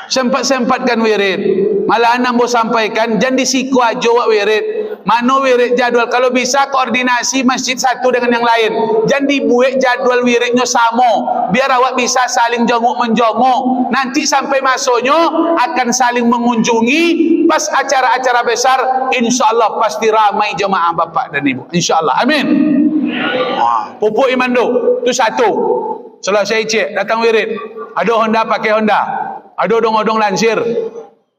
Sempat-sempatkan wirid. Malah anak mau sampaikan jangan disiku aja wak wirid. Mana wirid jadwal. Kalau bisa koordinasi masjid satu dengan yang lain. Jangan dibuat jadwal wiridnya sama. Biar awak bisa saling jongok-menjongok. Nanti sampai masuknya akan saling mengunjungi. Pas acara-acara besar, insyaAllah pasti ramai jemaah bapak dan ibu. InsyaAllah. Amin. Pupuk iman tu. Itu satu. Setelah saya cek, datang wirid. Ada Honda pakai Honda. Ada odong-odong lansir.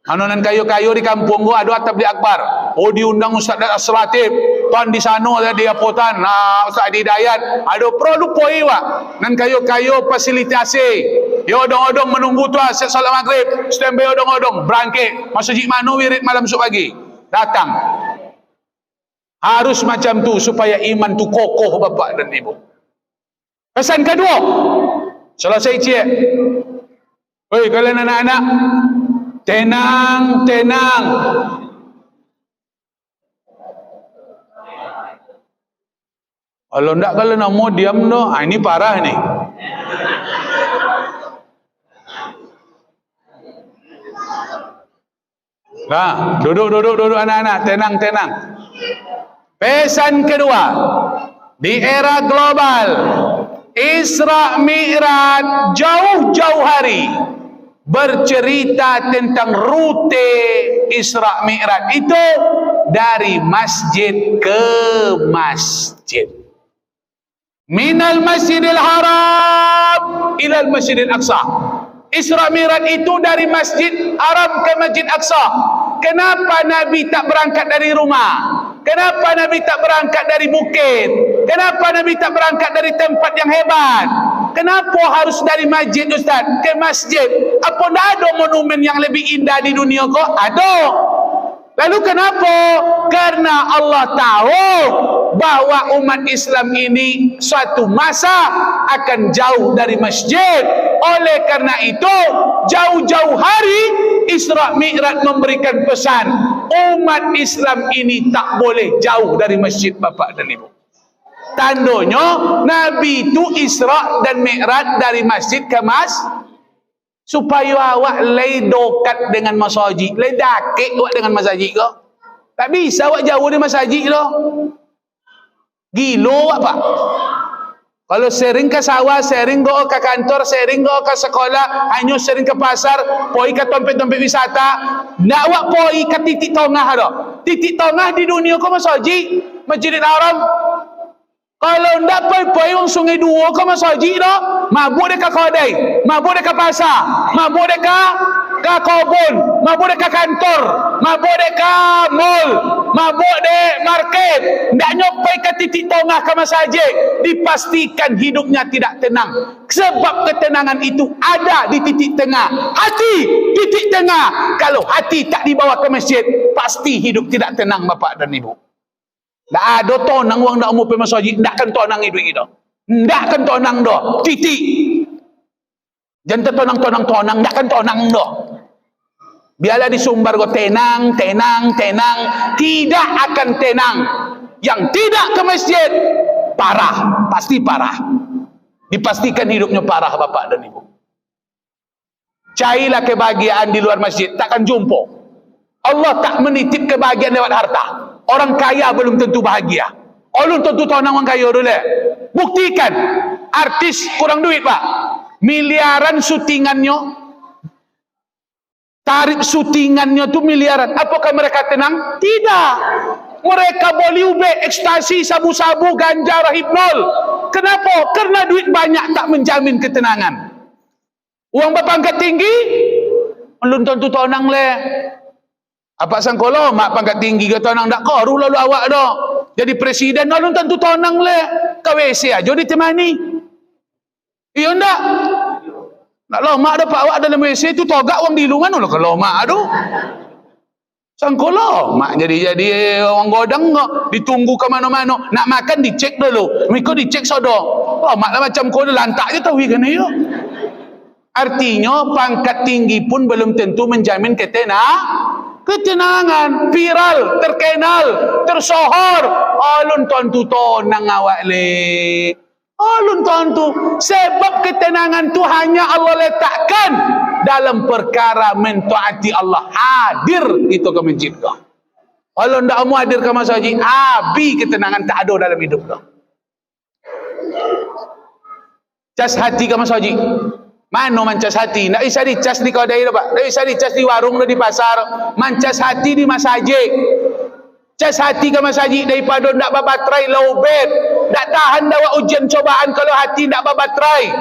Anonan kayu-kayu di kampung gua ada tabligh akbar. Diundang Ustaz As-Latif. Tuan di sana ada dia potan. Ustaz Hidayat. Ada produk poi wak. Nan kayu-kayu fasilitasi. Ya odong-odong menunggu tuan set salat maghrib. Standby odong-odong. Berangkit. Masjid mana wirid malam esok pagi. Datang. Harus macam tu supaya iman tu kokoh bapak dan ibu. Pesan kedua. Selesai cik. Oi kalian anak-anak. Tenang. Kalau enggak kalau nak mau diam no, ini parah ni. Duduk anak-anak, tenang. Pesan kedua. Di era global, Isra Mi'raj jauh-jauh hari bercerita tentang rute Isra Mi'raj itu dari masjid ke masjid. Minal Masjidil Haram ilal Masjidil Aqsa. Isra Mi'raj itu dari Masjid Haram ke Masjid Aqsa. Kenapa Nabi tak berangkat dari rumah? Kenapa Nabi tak berangkat dari bukit? Kenapa Nabi tak berangkat dari tempat yang hebat? Kenapa harus dari masjid, Ustaz? Ke masjid. Apa tak ada monumen yang lebih indah di dunia kok? Ada. Lalu kenapa? Karena Allah tahu bahwa umat Islam ini suatu masa akan jauh dari masjid. Oleh karena itu, jauh-jauh hari Isra Mi'raj memberikan pesan, umat Islam ini tak boleh jauh dari masjid, Bapak dan Ibu. Tandanya Nabi itu Isra dan Mi'raj dari masjid ke supaya awak lay dokat dengan masjid, lay dakik awak dengan masjid kok. Tak bisa awak jauh dari masjid loh. Gila awak Pak. Kalau sering ke sawah, sering go ke kantor, sering go ke sekolah, hanya sering ke pasar, poi ke tempat-tempat wisata, nak awak poi ke titik tengah dah. Titik tengah di dunia kau masjid, Masjidil Haram. Kalau ndak poi wong Sungai Dua ke masjid dah, mabuk dekat kedai, mabuk dekat pasar, mabuk dekat kebun, mabuk dekat kantor, mabuk dekat mall, mabuk dek market, ndak nyopai ke titik tengah ke masjid, dipastikan hidupnya tidak tenang. Sebab ketenangan itu ada di titik tengah. Hati titik tengah. Kalau hati tak dibawa ke masjid, pasti hidup tidak tenang, Bapak dan Ibu. Tak ada tonang wang nak umur pergi masjid, tak akan tonang hidup itu. Tak akan tonang dah. Titik. Jangan tonang, tak akan tonang dah. Biarlah disumbar kau tenang. Tidak akan tenang. Yang tidak ke masjid, parah. Pasti parah. Dipastikan hidupnya parah, Bapak dan Ibu. Carilah kebahagiaan di luar masjid, takkan jumpa. Allah tak menitip kebahagiaan lewat harta. Orang kaya belum tentu bahagia. Belum tentu tonang orang kaya dulu. Buktikan. Artis kurang duit, Pak. Miliaran syutingannya. Tarif syutingannya tu miliaran. Apakah mereka tenang? Tidak. Mereka boleh ube, ekstasi, sabu-sabu, ganja, rahipnol. Kenapa? Karena duit banyak tak menjamin ketenangan. Uang berpangkat tinggi, belum tentu tonang le. Apa sangkolo mak pangkat tinggi ke tonang dak koru lalu awak dah. Jadi presiden belum tentu tonang le. Ke WC aja ditemani. Iya ndak? Nak lama ada pak awak dalam WC tu togak wang dilungan lo kalau mak aduh. Sangkolo mak jadi orang godang kok ditunggu ke mana-mana. Nak makan dicek dulu. Miko dicek sodo. Oh mak lah macam kau lantak je tahu kan yo. Artinya pangkat tinggi pun belum tentu menjamin ketenangan, viral, terkenal, tersohor. Alun tontu tonang awak le. Alun tontu. Sebab ketenangan tu hanya Allah letakkan dalam perkara mentaati Allah. Hadir itu ke masjid kau. Kalau ndak mau hadir ke masjid, habis ketenangan tak ada dalam hidup kau. Cas hati ke masjid. Mana mancas hati? Tak bisa dicas di kedai dah, Pak. Tak bisa dicas di warung dah, di pasar. Mancas hati di masjid. Cas hati ke masjid daripada nak babatrai low bed. Tak tahan dawa ujian cobaan kalau hati nak babatrai.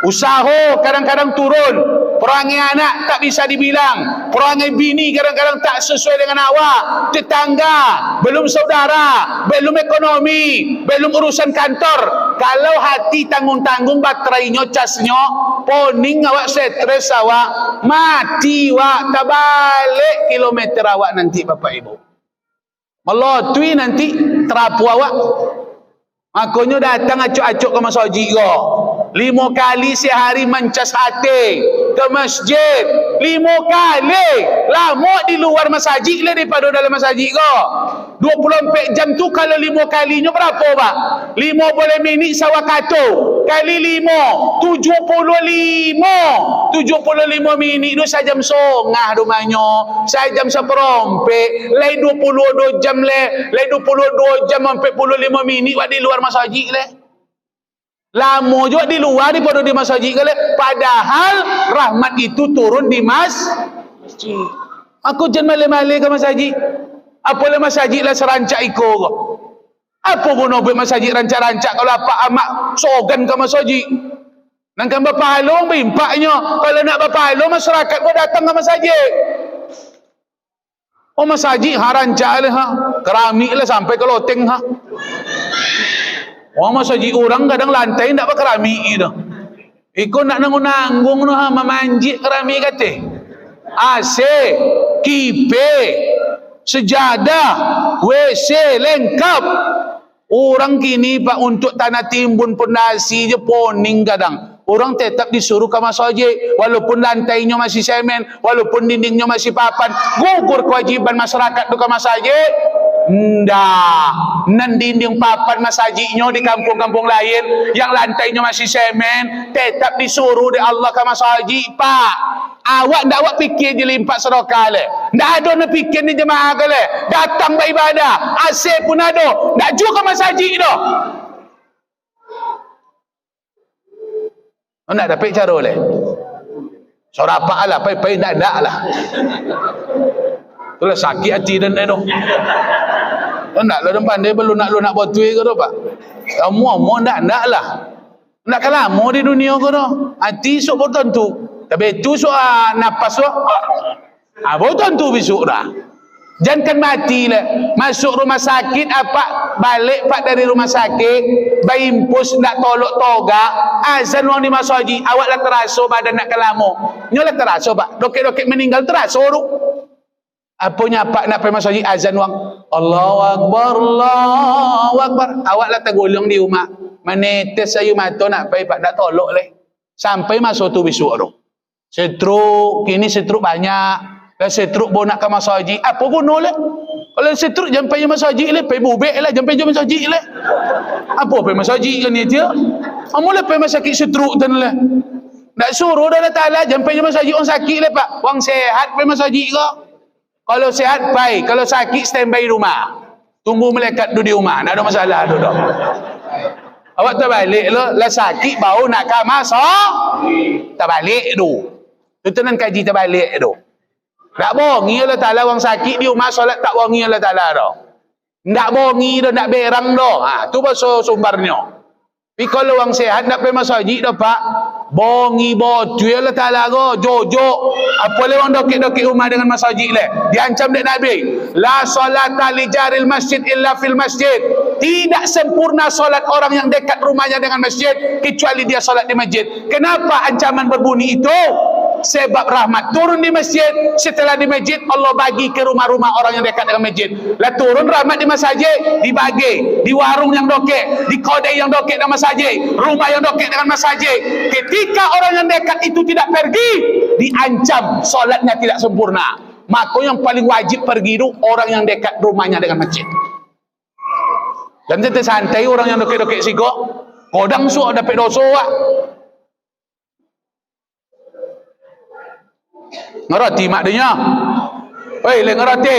Usaha kadang-kadang turun. Perangai anak tak bisa dibilang. Perangai bini kadang-kadang tak sesuai dengan awak. Tetangga, belum saudara, belum ekonomi, belum urusan kantor. Kalau hati tanggung-tanggung baterainya, casnya, poning awak stres awak, mati awak, tak balik kilometer awak nanti Bapak Ibu. Melotui nanti terapu awak. Makanya datang acuk-acuk ke masjid kau. 5 kali sehari mancas hati ke masjid. 5 kali. Lama di luar masjid lah daripada dalam masjid kau. 24 jam tu kalau 5 kalinya berapa, Pak? 50 minit sawakato. kali 5 75 minit tu sejam setengah rumahnya, sejam seperempat, lain 22 jam lain 22 jam 45 minit wak di luar masjid le. Lama juga di luar daripada di masjid le. Padahal rahmat itu turun di masjid. Aku jangan malai-malai ke masjid. Apa lah masjid lah serancak iko ke? Apa guna buat masjid rancak-rancak kalau apa amak sogan ke masjid? Nangkan berpahala bimpaknya. Kalau nak berpahala masyarakat kau datang ke masjid. Oh masjid ha rancak lah ha. Keramik lah sampai ke loteng ha. Oh masjid orang kadang lantai tak berkeramik dah. Ikut nak nanggung-nanggung tu ha memanjit keramik kata. AC, kipe, sejadah, WC lengkap. Orang kini pak untuk tanah timbun pondasi je poning kadang. Orang tetap disuruh ke masjid walaupun lantainya masih semen, walaupun dindingnya masih papan. Gugur kewajiban masyarakat tu ke masjid. Ndah, nan dinding papan masjidnya di kampung-kampung lain yang lantainya masih semen, tetap disuruh di Allah ke masjid, Pak. Awak ndak awak fikir je limpat sedekah le. Ndak ada nak fikir ni jemaah ke le. Datang beribadah, asyik pun ada. Ndak juga ke masjid dah. Nak dapat cara le. Sorapak lah, pai-pai ndak lah. Itulah sakit hati dan tu. Nak lah depan dia belum nak buat tuai ke tu pak. Semua ndak lah. Nak kalah lama di dunia ke tu. Hati sok bertentu. Tapi itu soal nafas tu. Bertentu besok dah. Jangan mati lah. Masuk rumah sakit apa balik pak dari rumah sakit, baimpus nak tolok toga, azan wang di masjid, awak lah terasa badan nak kelamo. Nyolah terasa pak. Dokek-dokek meninggal terasa tu. Apanya pak nak pergi masjid azan wang Allahu Akbar, Allahu Akbar. Awak lah tergolong di rumah. Menetes ayu mata nak pergi pak nak tolok leh. Sampai masuk tu besok tu. Setruk, kini setruk banyak. Dan setruk bawa nak ke masjid. Apa guna leh? Kalau setruk jangan pergi masjid leh, pergi bubek lah, jangan pergi masjid leh. Apa pergi masjid kan ni dia? Amulah pergi masjid setruk dan leh. Nak suruh dah Ta'ala jangan pergi masjid orang sakit leh pak. Orang sehat pergi masjid ke? Kalau sehat baik, kalau sakit standby rumah. Tunggu malaikat duduk di rumah, tak ada masalah duduk. Awak tak balik lah sakit baru nak ke masjid. Tak balik tu. Itu nan kaji tak balik tu. Tak bongi Allah Ta'ala orang sakit di rumah solat tak bongi Allah Ta'ala dah. Tak bongi dah, nak berang dah. Ha, tu pasal sumbernya. Tapi kalau orang sehat nak pergi masjid dah pak, bongi bocuy Allah Ta'ala go, jojok. Apa le orang dokek-dokek rumah dengan masjid le? Diancam dek Nabi. La salata li jaril masjid illa fil masjid. Tidak sempurna solat orang yang dekat rumahnya dengan masjid kecuali dia solat di masjid. Kenapa ancaman berbunyi itu? Sebab rahmat turun di masjid. Setelah di masjid Allah bagi ke rumah-rumah orang yang dekat dengan masjid. Lah turun rahmat di masjid, dibagi di warung yang dokek, di kedai yang dokek dengan masjid, rumah yang dokek dengan masjid. Ketika orang yang dekat itu tidak pergi, diancam solatnya tidak sempurna. Maka yang paling wajib pergi itu orang yang dekat rumahnya dengan masjid. Dan kita santai orang yang dokek-dokek sigo, kodang suak dapat dosa wak. Ngerti maknanya? Hei, le ngerti?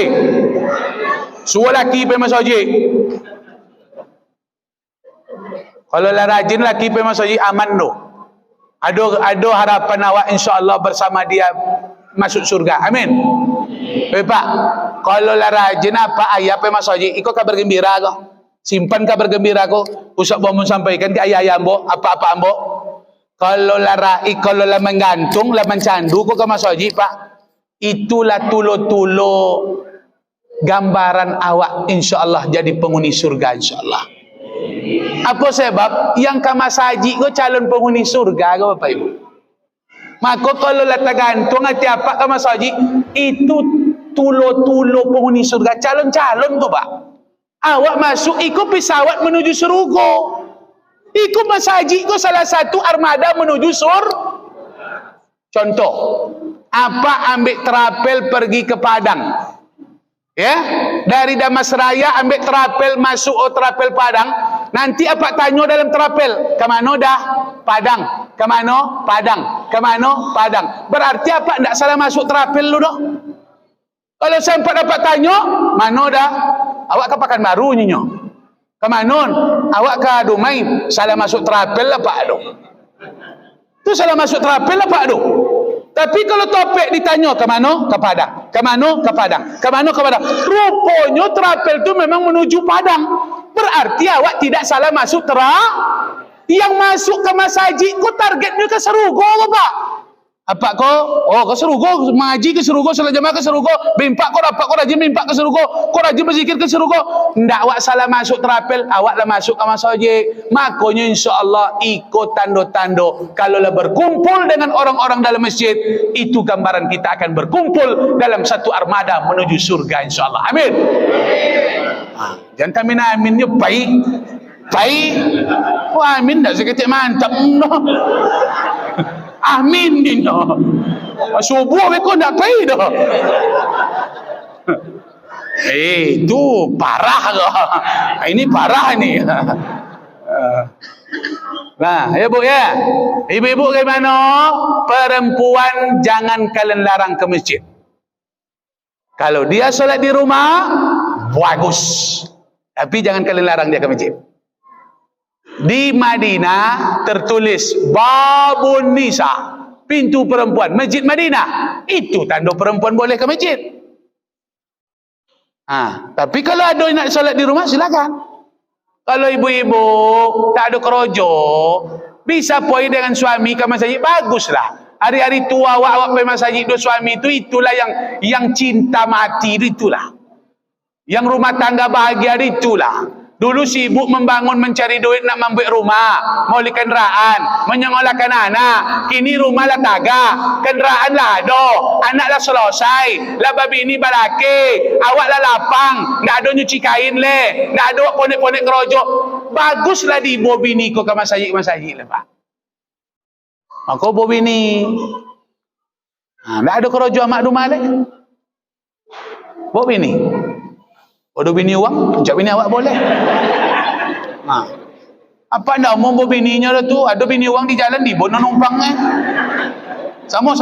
Suruh laki pergi masjid. Kalau lah rajin laki pergi masjid aman tu. Ada harapan awak insya-Allah bersama dia masuk surga. Amin. Pak, kalau lah rajin apa ayah pergi masjid, ikut kabar gembira kau. Simpan kabar gembira kau. Usah bomun sampaikan ke ayah ambo, apa-apa ambo. Kalau lah raik, kalau lah menggantung, lah mencandu kau ke masjid, Pak. Itulah tulo-tulo gambaran awak insya-Allah jadi penghuni surga insya-Allah. Apa sebab yang ke masjid kau calon penghuni surga kau Bapak Ibu. Maka kalau lah tergantung hati apa ke masjid, itu tulo-tulo penghuni surga, calon-calon tu Pak. Awak masuk ikut pesawat menuju surga. Ikut masjid kau salah satu armada menuju contoh, apa ambil terapel pergi ke Padang, ya, dari Damasraya ambil terapel masuk terapel Padang, Nanti apa tanya dalam terapel, ke mana dah? Padang. Ke mana? Padang. Ke mana? Padang. Berarti apa tak salah masuk terapel lu dah? Kalau sempat dapat tanya, mana dah? Awak ke Pakan Baru nyo? Ke mana? Awak ke Dumai? Salah masuk terapel lah Pak Ado. Tu salah masuk terapel lah Pak Ado. Tapi kalau topik ditanya ke mana? Ke Padang. Ke mana? Ke Padang. Ke mana? Ke Padang. Rupanya terapel tu memang menuju Padang. Berarti awak tidak salah masuk Yang masuk ke masjid ku targetnya ke Serugo Bapak. Apa kau? Oh, ke Serugo, mengaji ke Serugo, salat jamaah ke Serugo, bimpak kau dapat kau rajin bimpak ke Serugo, kau rajin berzikir ke Serugo. Ndak awak salah masuk terapel, awaklah masuk ke masjid. Makanya insya-Allah ikut tanda-tanda kalau lah berkumpul dengan orang-orang dalam masjid, itu gambaran kita akan berkumpul dalam satu armada menuju surga insya-Allah. Amin. Jangan kami aminnya baik. Baik. Wah, amin dah seketik mantap. Amin ni no. Subuh mereka nak pergi dah. Itu parah ke? Ini parah ni. Nah, ya Bu ya. Ibu-ibu bagaimana? Perempuan jangan kalian larang ke masjid. Kalau dia solat di rumah, bagus. Tapi jangan kalian larang dia ke masjid. Di Madinah tertulis Babun Nisa, pintu perempuan, Masjid Madinah. Itu tanda perempuan boleh ke masjid. Tapi kalau ada yang nak solat di rumah silakan. Kalau ibu-ibu tak ada kerojo, bisa pergi dengan suami ke masjid, baguslah. Hari-hari tua awak pergi masjid dengan suami itu, itulah yang cinta mati itulah. Yang rumah tangga bahagia itulah. Dulu sibuk membangun, mencari duit nak membuat rumah, mau beli kenderaan, menyekolahkan anak. Kini rumah lah tagak, kenderaan lah ada, anak lah selesai, lah babi ini balake, awak lah lapang, tak ada nyuci kain le, tak ada ponek-ponek kerojo. Baguslah di bawa bini kau ke masjid lah Pak. Kau bawa bini, tak ada kerojo amak rumah le, bawa bini. Ada bini orang, pencak bini awak boleh. Apa nak mau bininya lah tu? Ada bini orang di jalan di bono numpang Sama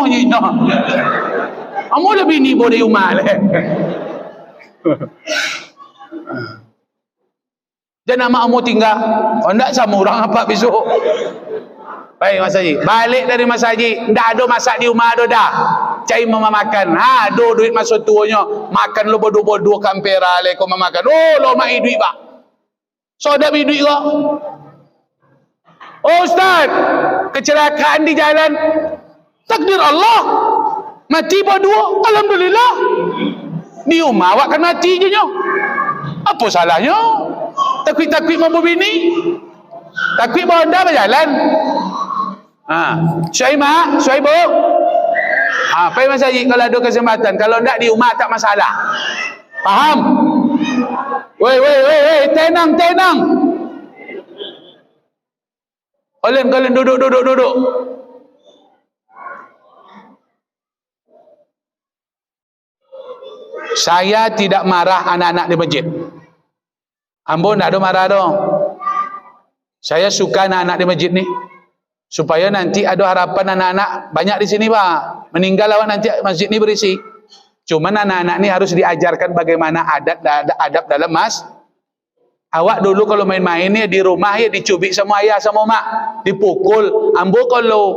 ni. Kamu lah bini boleh rumah le. Jangan mak kamu tinggal. Oh tak sama orang apa besok. Baik Mas Haji. Balik dari Mas Haji, tak ada masak di rumah ada dah. Cari mama makan. Ada duit masuk tuanya. Makan lo bodoh-bodoh kampera le kau makan. Oh, lo mai duit ba. So dah beli duit kau. Oh Ustaz, kecelakaan di jalan. Takdir Allah. Mati berdua. Alhamdulillah. Di rumah awak kan mati je nyo. Apa salahnya? Takut-takut mampu bini. Takut bawa anda berjalan. Syaibu. Pergi masjid kalau ada kesempatan. Kalau tak di rumah tak masalah. Faham? Weh, tenang. Kalian duduk. Saya tidak marah anak-anak di masjid. Ambo tak ada marah dong. Saya suka anak-anak di masjid ni. Supaya nanti ada harapan anak-anak banyak di sini Pak. Meninggal awak nanti masjid ni berisi. Cuma anak-anak ni harus diajarkan bagaimana adab dalam Awak dulu kalau main-main ni di rumah ya dicubik sama ayah sama mak, dipukul. Ambo kalau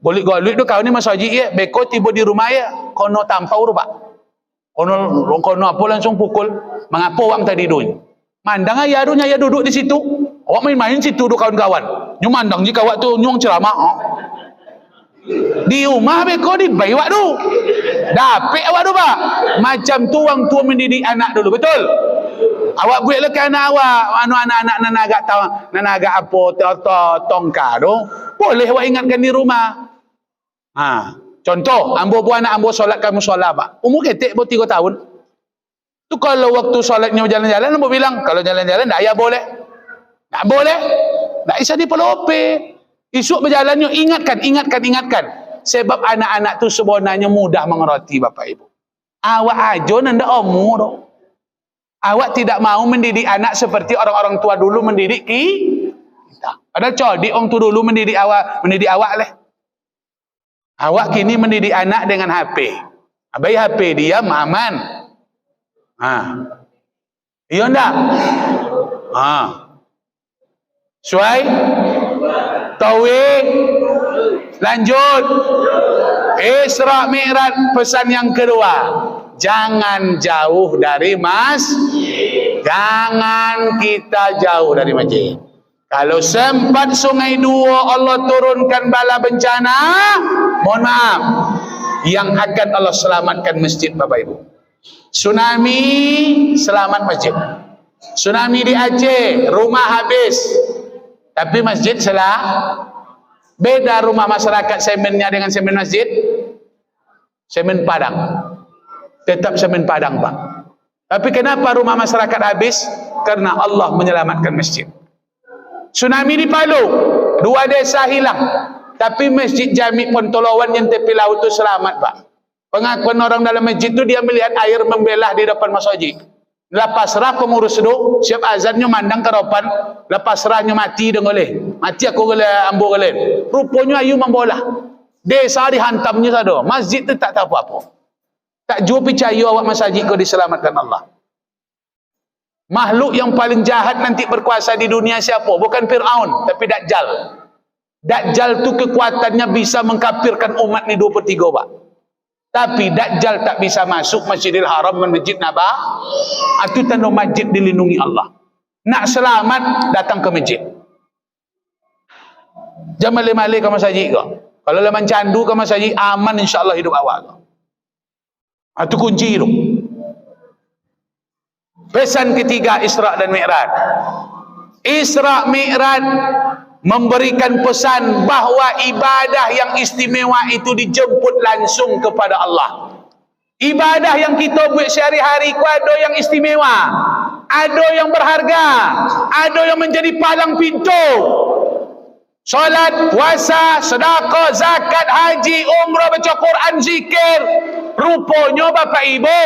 golik-golik tu kau ni masjid ya, beko tiba di rumah ya, kono tampau tu Pak. Kono apa langsung pukul. Mengapa awak tadi dun? Mandang ayah duduk di situ. Awak main-main situ tu kawan-kawan. Nyung mandang jika awak tu nyung ceramah. Di rumah beko di bayi awak tu. Dapik awak tu Pak. Macam tu orang tua mendidik anak dulu, betul? Awak buat le anak awak, anak-anak nanaga apa tongka tu. Boleh awak ingatkan di rumah. Contoh, ambo buat anak ambo solat kamu solat Pak. Umur ketek 3 tahun. Tu kalau waktu solatnya jalan-jalan ambo bilang, kalau jalan-jalan tak ya boleh. Tak boleh. Tak bisa dipelope. Esok berjalannya ingatkan. Sebab anak-anak tu sebenarnya mudah mengerti Bapak Ibu. Awak aja nanda umur. Awak tidak mau mendidik anak seperti orang-orang tua dulu mendidik kita. Padahal codik orang tu dulu mendidik awak lah. Awak kini mendidik anak dengan HP. Abai HP dia aman. Iya enggak? Suai? Tauhid? Lanjut. Isra Mi'raj, pesan yang kedua. Jangan jauh dari jangan kita jauh dari masjid. Kalau sempat sungai dua Allah turunkan bala bencana, mohon maaf, yang akan Allah selamatkan masjid Bapak Ibu. Tsunami selamat masjid. Tsunami di Aceh, rumah habis, tapi masjid beda rumah masyarakat semennya dengan semen masjid. Semen Padang, tetap semen Padang Pak. Tapi kenapa rumah masyarakat habis? Karena Allah menyelamatkan masjid. Tsunami di Palu, 2 desa hilang, tapi masjid Jami Pontolowan yang tepi laut itu selamat Pak. Pengakuan orang dalam masjid itu dia melihat air membelah di depan masjid. Lepas serah pengurus itu, siap azannya mandang ke depan, lepas serahnya mati dong oleh. Mati aku oleh ambo oleh. Rupanya ayu membola. Desa dihantamnya sado. Masjid itu tak tahu apa-apa. Tak jua percaya awak masjid kau diselamatkan Allah. Makhluk yang paling jahat nanti berkuasa di dunia siapa? Bukan Fir'aun, tapi Dajjal. Dajjal tu kekuatannya bisa mengkafirkan umat ni 2/3 Pak. Tapi Dajjal tak bisa masuk Masjidil Haram dan Masjid Nabah. Itu tanda masjid dilindungi Allah. Nak selamat, datang ke masjid. Jangan malih-malih ke masjid kau. Kalau leman candu ke masjid, aman insyaAllah hidup awak kau. Itu kunci itu. Pesan ketiga Isra dan Mi'raj. Isra Mi'raj memberikan pesan bahawa ibadah yang istimewa itu dijemput langsung kepada Allah. Ibadah yang kita buat sehari-hari ku ada yang istimewa, ada yang berharga, ada yang menjadi palang pintu. Salat, puasa, sedekah, zakat, haji, umrah, baca Quran, zikir. Rupanya Bapak Ibu,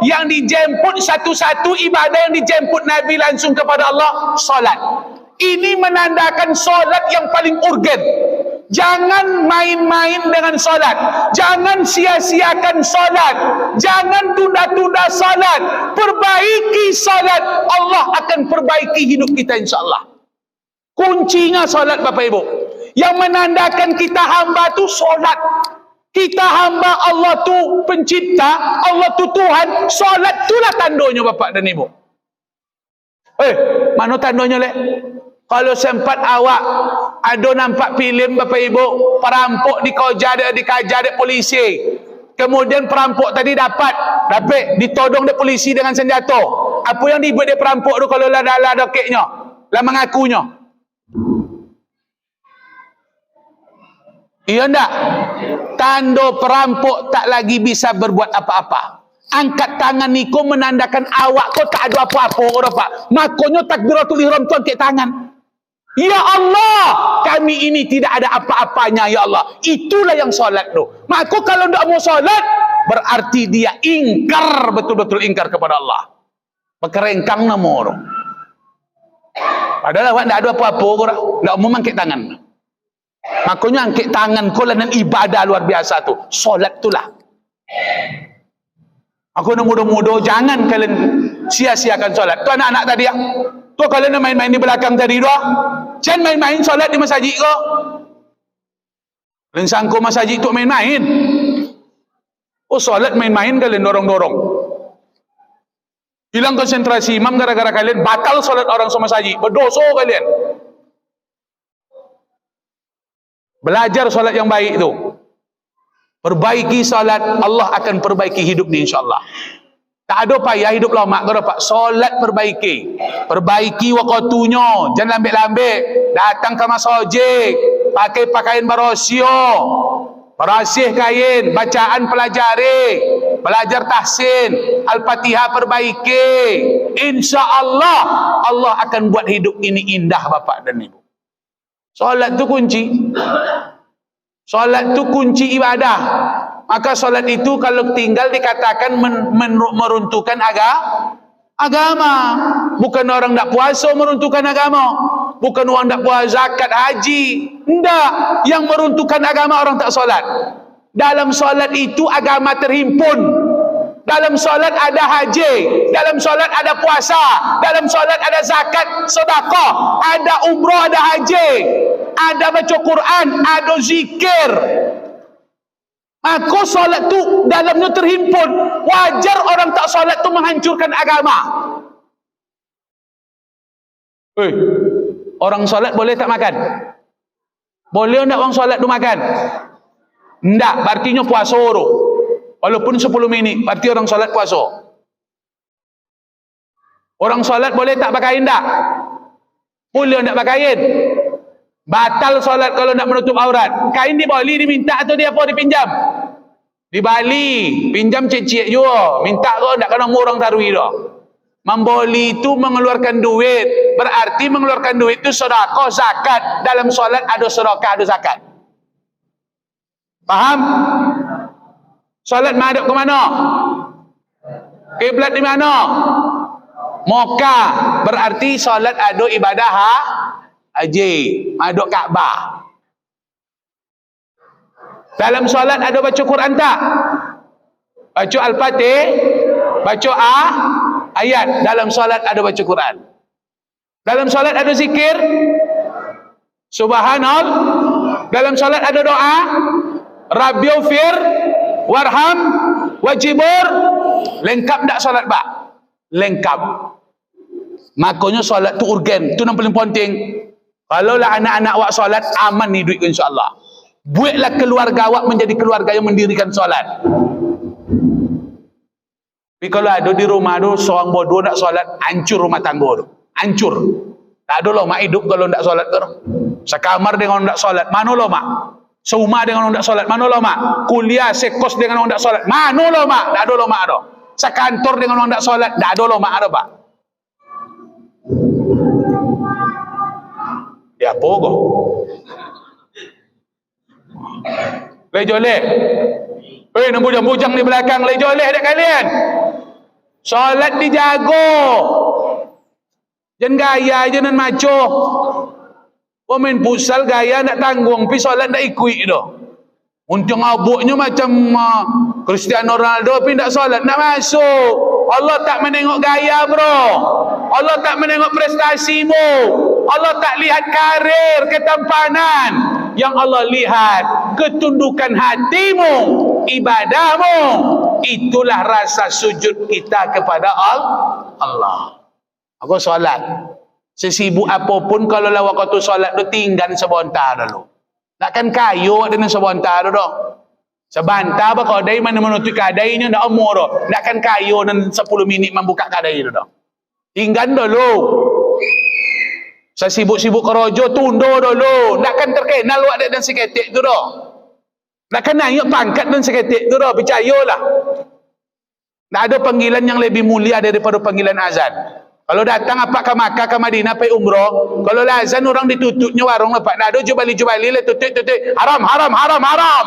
yang dijemput satu-satu ibadah yang dijemput Nabi langsung kepada Allah, salat. Ini menandakan solat yang paling urgen. Jangan main-main dengan solat. Jangan sia-siakan solat. Jangan tunda-tunda solat. Perbaiki solat. Allah akan perbaiki hidup kita insyaAllah. Kuncinya solat Bapak Ibu. Yang menandakan kita hamba tu solat. Kita hamba, Allah tu pencipta, Allah tu Tuhan. Solat itulah tandanya Bapak dan Ibu. Mana tandanya leh? Kalau sempat awak ada nampak filem Bapak Ibu, perampok dikajar dek polisi. Kemudian perampok tadi dapat ditodong dek polisi dengan senjata. Apa yang dibuat dek perampok tu kalau lah dokeknya? Lah mengakunya. Iya ndak? Tanda perampok tak lagi bisa berbuat apa-apa. Angkat tangan niku menandakan awak kau tak ada apa-apa Pak. Makanya takbiratul ihram tu angkat tangan. Ya Allah, kami ini tidak ada apa-apanya ya Allah. Itulah yang solat tu. Maka kalau tidak mau solat, berarti dia ingkar, betul-betul ingkar kepada Allah. Pekerengkang nama orang. Padahal awak tidak ada apa-apa orang. Tidak mau angkat tangan. Makanya angkat tangan kau dan ibadah luar biasa tu. Solat itulah. Aku nak mudah-mudah jangan kalian sia-siakan solat. Tu anak-anak tadi ya. Tu kalian main-main di belakang tadi doa. Jangan main-main solat di masjid kau. Kalian sangka masjid tu main-main. Oh solat main-main kalian dorong-dorong. Hilang konsentrasi imam gara-gara kalian batal solat orang sama masjid. Berdosa kalian. Belajar solat yang baik tu. Perbaiki solat, Allah akan perbaiki hidup ni insyaAllah. Tak ada payah hidup lama kau dapat. Solat perbaiki. Perbaiki waktunya. Jangan lambik-lambik. Datang ke masjid. Pakai pakaian barosio. Berasih kain. Bacaan pelajari. Belajar tahsin. Al-Fatihah perbaiki. InsyaAllah Allah akan buat hidup ini indah Bapak dan Ibu. Solat tu kunci. Solat tu kunci ibadah. Maka solat itu kalau tinggal dikatakan meruntuhkan Agama. Bukan orang tak puasa meruntuhkan agama. Bukan orang tak puasa zakat, haji. Tidak. Yang meruntuhkan agama orang tak solat. Dalam solat itu agama terhimpun. Dalam solat ada haji. Dalam solat ada puasa. Dalam solat ada zakat, sedekah. Ada umrah, ada haji. Ada baca Quran, ada zikir. Maka solat tu dalamnya terhimpun. Wajar orang tak solat tu menghancurkan agama. Orang solat boleh tak makan? Boleh tak orang solat tu makan? Tak, berartinya puasa tu. Walaupun 10 minit, berarti orang solat puasa. Orang solat boleh tak pakai kain tak? Boleh tak pakai kain? Batal solat kalau nak menutup aurat. Kain di Bali diminta atau dia apa dipinjam? Di Bali pinjam cek-cek juga. Minta kau nak kena orang tarwi dah. Memboli itu mengeluarkan duit. Berarti mengeluarkan duit itu sedekah, zakat. Dalam solat ada sedekah, ada zakat. Faham? Solat madhab ke mana? Kiblat di mana? Mekah. Berarti solat ada ibadah haji, madhab Kaabah. Dalam solat ada baca Quran tak? Baca Al-Fatih, baca ayat. Dalam solat ada baca Quran. Dalam solat ada zikir, subhanallah. Dalam solat ada doa, Rabbighfir warham wajibur. Lengkap tak solat pak? Lengkap. Makanya solat tu urgen. Tu yang paling penting. Kalau lah anak-anak awak solat, aman hidup insya-Allah. Buatlah keluarga awak menjadi keluarga yang mendirikan solat. Tapi kalau ada di rumah tu seorang bodoh nak solat, hancur rumah tangga tu. Hancur. Tak ada lah mak hidup kalau tak solat tu. Sekamar dengan orang tak solat, mana lah mak? Seumah dengan orang tak solat, mana lah mak? Kuliah sekos dengan orang tak solat, mana lah mak? Tak ada lah mak tu. Sekantor dengan orang tak solat, tak ada lah mak ada pak. Dia apa kau? Lejolek. Nak bujang-bujang di belakang. Lejolek dah kalian. Solat dijaga. Jangan gaya je nan maco. Main pusal gaya nak tanggung. Tapi solat tak ikut dah. Untung abuknya macam Cristiano Ronaldo. Tapi tak solat nak masuk. Allah tak menengok gaya bro. Allah tak menengok prestasimu. Allah tak lihat karir, ketampanan. Yang Allah lihat ketundukan hatimu, ibadahmu. Itulah rasa sujud kita kepada Allah. Aku solat. Sesibuk apapun kalau lawak kau tu solat tu tinggal sebentar dulu. Takkan kayu dengan sebentar dulu. Sebentar apa kadai mana menutup kadainya dah umur dah. Takkan kayu dan 10 minit membuka kadai tu dah. Tinggal dulu. Saya sibuk-sibuk kerojo, tunda dulu. Takkan terkenal awak dan seketik tu dah. Takkan naik pangkat dan seketik tu dah. Percayalah. Tak ada panggilan yang lebih mulia daripada panggilan azan. Kalau datang apa ke Makkah, ke Madinah, pergi umrah. Kalau azan orang ditutupnya warung lepas. Tak ada jubali-jubali lah, tutup. Haram, haram, haram, haram.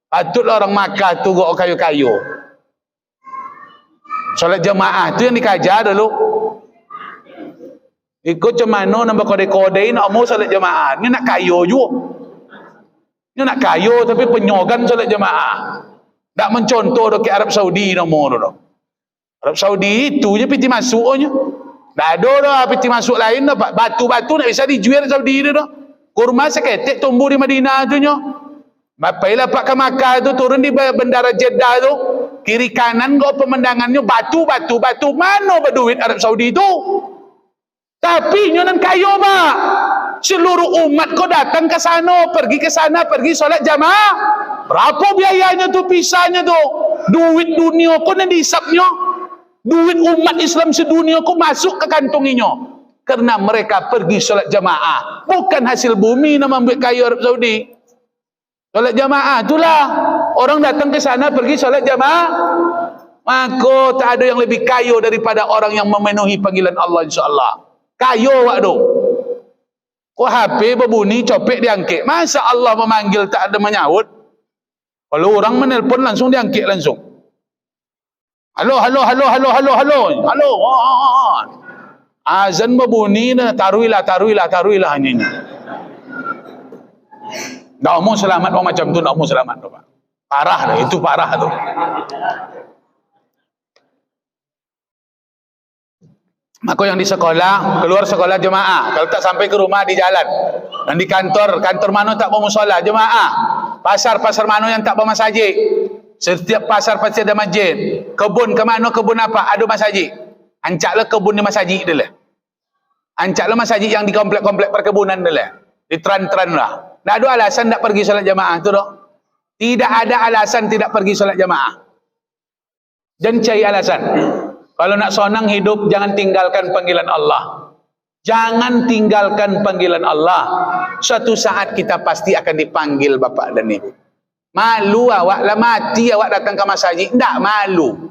Patutlah orang Makkah tu gok kayu-kayu. Solat jemaah tu yang dikajar dulu. Ikut macam mana nampak kode-kode nak mau solat jemaah. Ni nak kayu juga. Ni nak kayu tapi penyogan solat jemaah. Tak mencontoh dah ke Arab Saudi nombor dah. Arab Saudi itu je piti masuknya. Tak ada dah piti masuk lain dah. Batu-batu nak bisa dijual Saudi dah. Kurma seketik tumbuh di Madinah tu nya. Bapailah pak ke Makkah tu turun di bandara Jeddah tu. Kiri kanan kau pemandangannya batu-batu. Mana berduit Arab Saudi tu? Tapi nyonan kayu pak. Seluruh umat kau datang ke sana, pergi solat jamaah. Berapa biayanya tu, pisahnya tu? Duit dunia kau yang dihisapnya. Duit umat Islam sedunia kau masuk ke kantonginya. Karena mereka pergi solat jamaah. Bukan hasil bumi nama ambil kayu Arab Saudi. Solat jamaah itulah. Orang datang ke sana pergi solat jamaah. Maka tak ada yang lebih kayu daripada orang yang memenuhi panggilan Allah insya-Allah. Kayu waktu. Kau HP berbunyi, copek diangkit. Masa Allah memanggil tak ada menyahut? Kalau orang menelpon langsung diangkit langsung. Halo. Azan berbunyi dah, taruhilah ini. Tak mau selamat macam tu, tak mau selamat tu, Pak. Parah dah, itu parah tu. Maka yang di sekolah, keluar sekolah jemaah. Kalau tak sampai ke rumah di jalan. Dan di kantor mana tak bermusola, jemaah. Pasar mana yang tak bermasjid. Setiap pasar pasti ada masjid. Kebun ke mana, kebun apa, ada masjid. Ancaklah kebun di masjid dia lah. Ancaklah masjid yang di komplek-komplek perkebunan dia lah. Di tran-tran lah. Tak ada alasan tak pergi solat jemaah tu dok. Tidak ada alasan tidak pergi solat jemaah. Jangan cari alasan. Kalau nak sonang hidup, jangan tinggalkan panggilan Allah. Jangan tinggalkan panggilan Allah. Suatu saat kita pasti akan dipanggil bapak dan ibu. Malu awak lah mati awak datang ke masjid. Tak malu.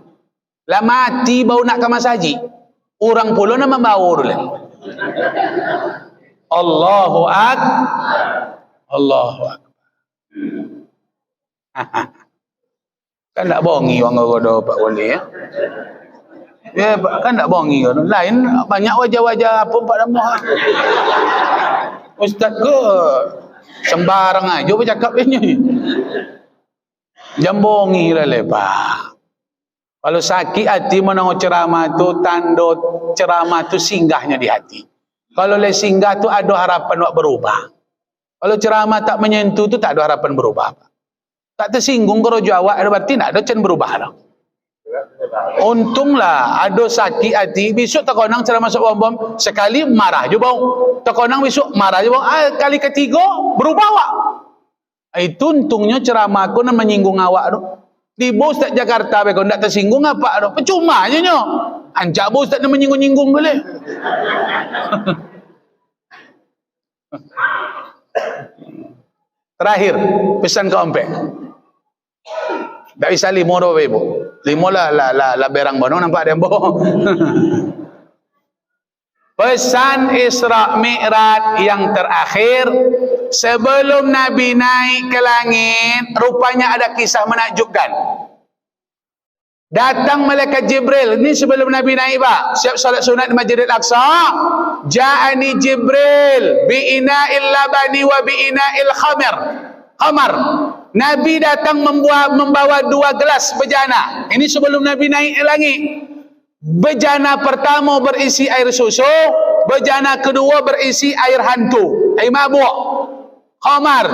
Lah mati baru nak ke masjid. Orang pula nak membawa dulu. Allahu Akbar. Kan tak bongi orang ada Pak Wali ya. Ya kan tak bongi kan. Lain banyak wajah-wajah apa Pak Damah. Ustaz ke sembarang aja bercakap ini. Jangan bongi lah Pak. Kalau sakit hati menengok ceramah tu, tanda ceramah tu singgahnya di hati. Kalau le singgah tu ada harapan nak berubah. Kalau ceramah tak menyentuh tu tak ada harapan berubah. Tak tersinggung kalau jawab berarti tak ada can berubah dah. Untunglah ada sakit hati, besok tak konang ceramah bom sekali marah je bau. Tak konang besok marah je bau. Kali ketiga berubah awak. Itu untungnya ceramah aku nak menyinggung awak tu. Di bos tak Jakarta bekon tak tersinggung apa tu. Percuma je nyo. Anjak bos tak nak menyinggung-nyinggung boleh. Terakhir pesan ke ompek. Tak bisa limo dah ibu. Limo lah berang bono nampak dia boh. Pesan Isra Mi'raj yang terakhir sebelum Nabi naik ke langit, rupanya ada kisah menakjubkan. Datang malaikat Jibril. Ini sebelum Nabi naik Pak. Siap salat sunat di Masjidil Aqsa. Ja'ani Jibril bi'ina'il labani wa bi'ina'il khamar. Nabi datang membawa 2 gelas bejana. Ini sebelum Nabi naik ke langit. Bejana pertama berisi air susu, bejana kedua berisi air hantu, air mabuk, khamar.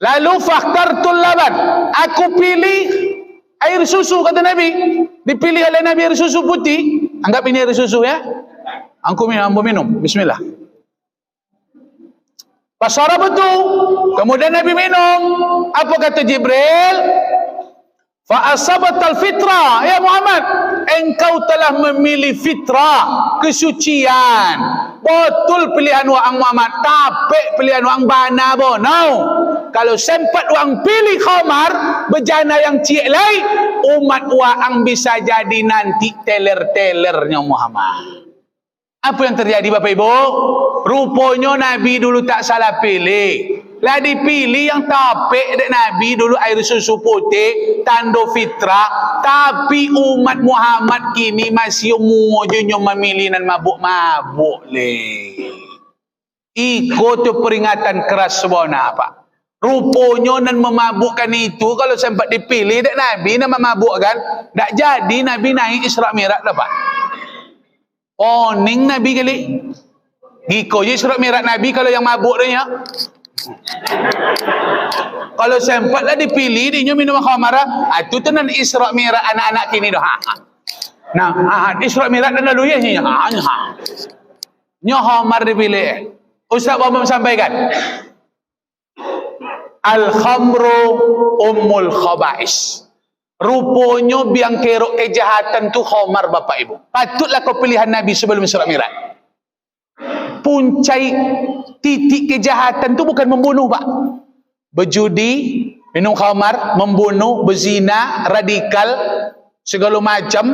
Lalu fakhtartul laban, aku pilih air susu kata Nabi. Dipilih oleh Nabi air susu putih. Anggap ini air susu ya. Aku minum. Bismillah. Pasara betul. Kemudian Nabi minum. Apa kata Jibril? Fa asabatal fitrah ya Muhammad, engkau telah memilih fitrah, kesucian. Betul pilihan wang Muhammad, tapi pilihan wang bana bono. Kalau sempat wang pilih khamar, bejana yang cik lai, umat wang bisa jadi nanti teler-telernya Muhammad. Apa yang terjadi Bapak Ibu? Rupanya Nabi dulu tak salah pilih. Lah dipilih yang tapik dek Nabi dulu air susu putih, tanda fitrah. Tapi umat Muhammad kini masih muajunya memilih dan mabuk-mabuk le. Ikut tu peringatan keras sebenarnya Pak. Rupanya dan memabukkan itu kalau sempat dipilih dek Nabi dan memabukkan, tak jadi Nabi naik Isra Mi'raj lah Pak. Oning Nabi kali. Giko je Isra Mi'raj Nabi kalau yang mabuk dia. Kalau sempatlah dipilih dia minum khamara, itu tu nan Isra Mi'raj anak-anak kini dah. Nah, Isra Mi'raj dan lalu ya nya. Nya khamar dipilih. Ustaz Bambam sampaikan. Al-khamru ummul khaba'is. Rupanya biang kerok kejahatan tu khamar Bapak Ibu. Patutlah kau pilihan Nabi sebelum Isra Mi'raj. Puncai titik kejahatan tu bukan membunuh Pak. Berjudi, minum khamar, membunuh, berzina, radikal, segala macam.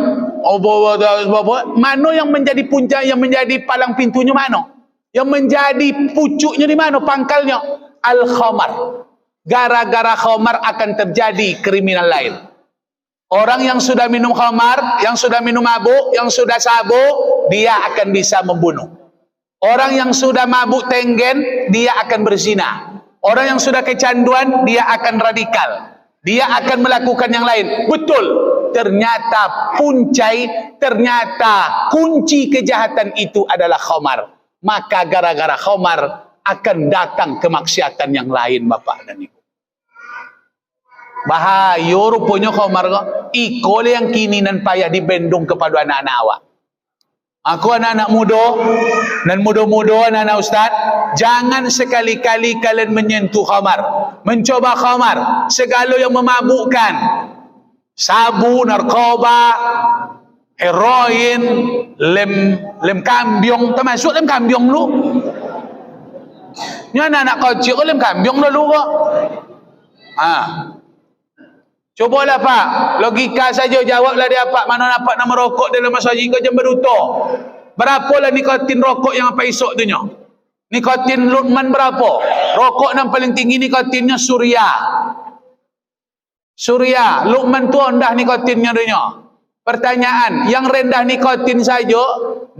Mana yang menjadi puncak, yang menjadi palang pintunya mana? Yang menjadi pucuknya di mana? Pangkalnya al-khamar. Gara-gara khamar akan terjadi kriminal lain. Orang yang sudah minum khamar, yang sudah minum mabuk, yang sudah sabuk, dia akan bisa membunuh. Orang yang sudah mabuk tenggen, dia akan berzina. Orang yang sudah kecanduan, dia akan radikal. Dia akan melakukan yang lain. Betul. Ternyata kunci kejahatan itu adalah khamar. Maka gara-gara khamar akan datang kemaksiatan yang lain, Bapak dan Ibu. Bahaya rupanya khamar kok. Iko yang kini nan payah dibendung kepada anak-anak awak. Aku anak-anak muda dan muda-muda anak-anak ustaz, jangan sekali-kali kalian menyentuh khamar, mencoba khamar, segala yang memabukkan, sabu, narkoba, heroin, lem kambiong, termasuk lem kambiong lu. Ni anak-anak kecil lem kambiong dulu kok. Cobalah Pak, logika saja jawablah dia Pak, mana dapat nak merokok dalam masa haji kau jam berduta. Berapalah nikotin rokok yang apa esok tu nya? Nikotin Luqman berapa? Rokok yang paling tinggi nikotinnya Surya. Luqman tu rendah nikotinnya tu nya. Pertanyaan, yang rendah nikotin saja 0,1,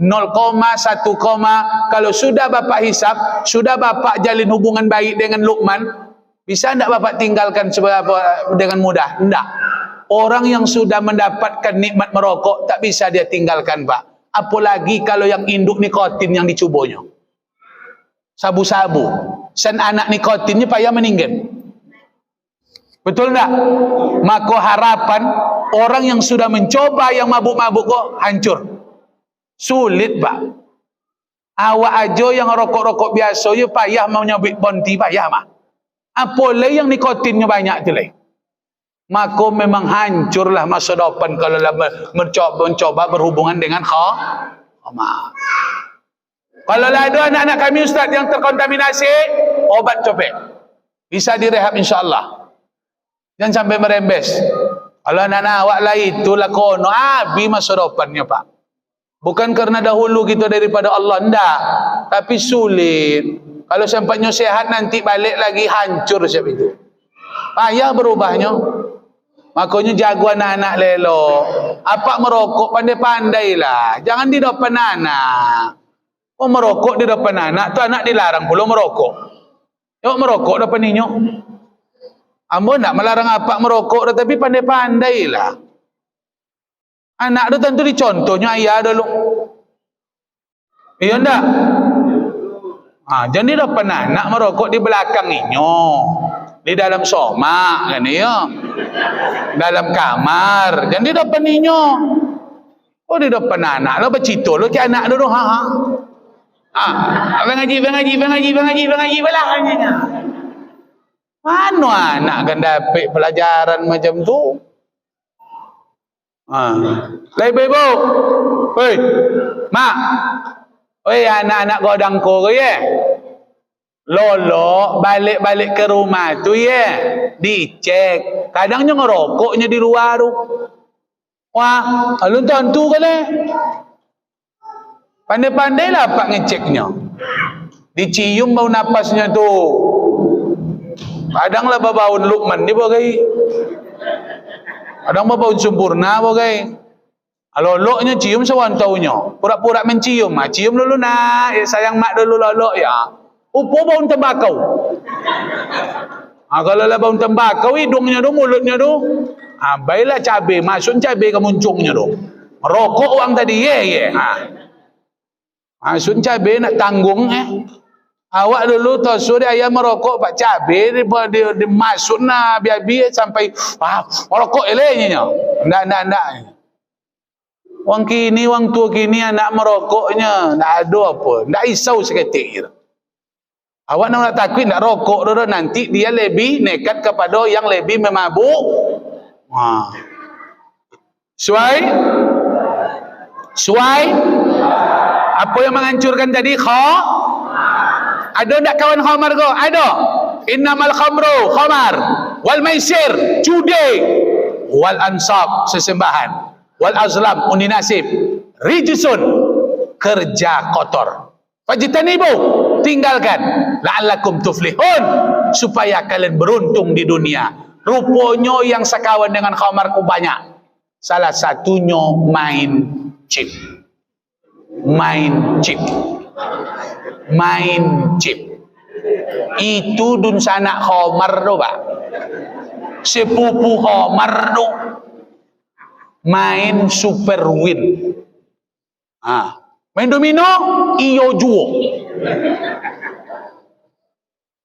kalau sudah Bapak hisap, sudah Bapak jalin hubungan baik dengan Luqman, bisa tidak Bapak tinggalkan dengan mudah? Tidak. Orang yang sudah mendapatkan nikmat merokok, tak bisa dia tinggalkan Pak. Apalagi kalau yang induk nikotin yang dicubanya. Sabu-sabu. Sen anak nikotinnya payah meninggal. Betul tak? Maka harapan orang yang sudah mencoba yang mabuk-mabuk kok hancur. Sulit Pak. Awak aja yang rokok-rokok biasa, ya payah mau nyabik bonti, payah mah. Apalagi yang nikotinnya banyak tu lagi. Maka memang hancurlah masa depan kalau mencoba berhubungan dengan khamar. Kalau ada anak-anak kami Ustaz yang terkontaminasi, obat copek. Bisa direhab insya-Allah. Jangan sampai merembes. Kalau anak-anak awak lah itulah kono abi masa depannya Pak. Bukan karena dahulu kita daripada Allah, enggak. Tapi sulit. Kalau sempatnya sehat nanti balik lagi hancur siap itu. Payah berubahnya. Makanya jago anak-anak lelo. Apa merokok pandai-pandailah. Jangan di depan anak. Oh merokok di depan anak, tu anak dilarang pula merokok. Yuk merokok depan ninyo. Ambo nak melarang apa merokok, tetapi pandai-pandailah. Anak tu tentu dicontohnya ayah dulu. Iya ndak? Jadi depan anak merokok di belakang inyo, di dalam somak kan ya, dalam kamar. Jadi depan inyo. Oh di depan anak lo bercito lo ke anak dulu ngaji belah hanya. Mana anak kan dapat pelajaran macam tu? Lebih bu, hei, mak. Oi anak-anak godang ko ye. Lolo balik-balik ke rumah tu ye. Dicek. Kadangnya ngerokoknya di luar tu. Wah, lu tentu kan le. Pandai-pandailah Pak ngeceknya. Dicium bau napasnya tu. Kadanglah bau Luqman ni bagai. Kadang bau sempurna bagai. Loloknya cium sewan taunya. Pura-pura mencium. Cium dulu nak. Sayang mak dulu lolok ya. Upo bau tembakau. Kalau lah bau tembakau, hidungnya tu, mulutnya tu. Baiklah cabai. Masuk cabai ke muncungnya tu. Rokok orang tadi. Masuk cabai nak tanggung. Awak dulu tosu dia ayam merokok pak cabai. Dia masuk na biar-biar sampai. Merokok elenya. Ndak. Wang kini, wang tua kini anak merokoknya. Tak ada apa. Tak risau seketik. Awak nak takut nak rokok dulu. Nanti dia lebih nekat kepada yang lebih memabuk. Suai? Apa yang menghancurkan tadi? Ada tak kawan khamar ko? Ada. Innamal khamru khamar. Wal maisir. Judi. Wal ansab. Sesembahan. Wal azlam undi nasib rijsun kerja kotor. Fajtanibu tinggalkan la'allakum tuflihun supaya kalian beruntung di dunia. Rupanya yang sekawan dengan khamar ku banyak. Salah satunya main chip. Main chip. Main chip. Itu dun sanak Khomar tu Pak. Sepupu Khomar tu main super win. Main domino iyo juo.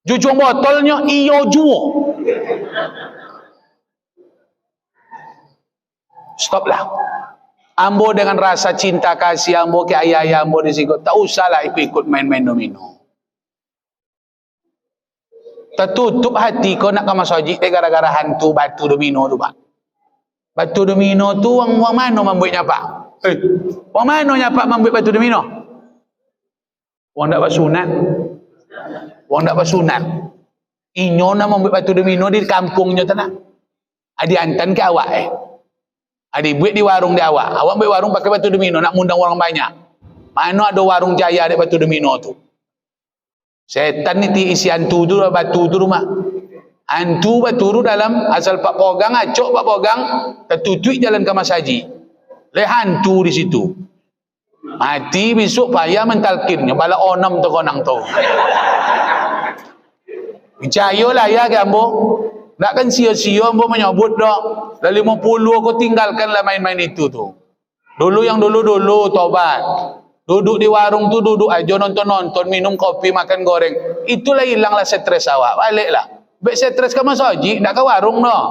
Jujung botolnya iyo juo. Stop lah. Ambo dengan rasa cinta kasih ambo ke ayah ambo di situ, tak usahlah ikut main-main domino. Tertutup hati kau nak ke masjid gara-gara hantu batu domino tu Pak. Batu domino tu wang mana membuatnya Pak? Wang mana nyapak membuat batu domino? Wang tak bersunat. Wang tak bersunat. Inyo nak membuat batu domino di kampungnya tanah. Adi antan ke awak Adi buat di warung di awak. Awak buat warung pakai batu domino nak mundang orang banyak. Mana ada warung jaya ada batu domino tu? Setan ni isi hantu tu batu tu rumah. Hantu batu tu dalam asal pak pogang acok pak pogang tertutup jalan ke masjid. Le hantu di situ. Mati besok payah mentalkinnya bala onam tu konang tu. Percayalah ya gambo. Tak kan sia-sia ambo menyebut dah. Dah 50 aku tinggalkanlah main-main itu tu. Dulu yang dulu tobat. Duduk di warung tu duduk aja nonton-nonton, minum kopi, makan goreng. Itulah hilanglah stres awak. Baliklah. Baik stres ke masjid, nak ke warung dah.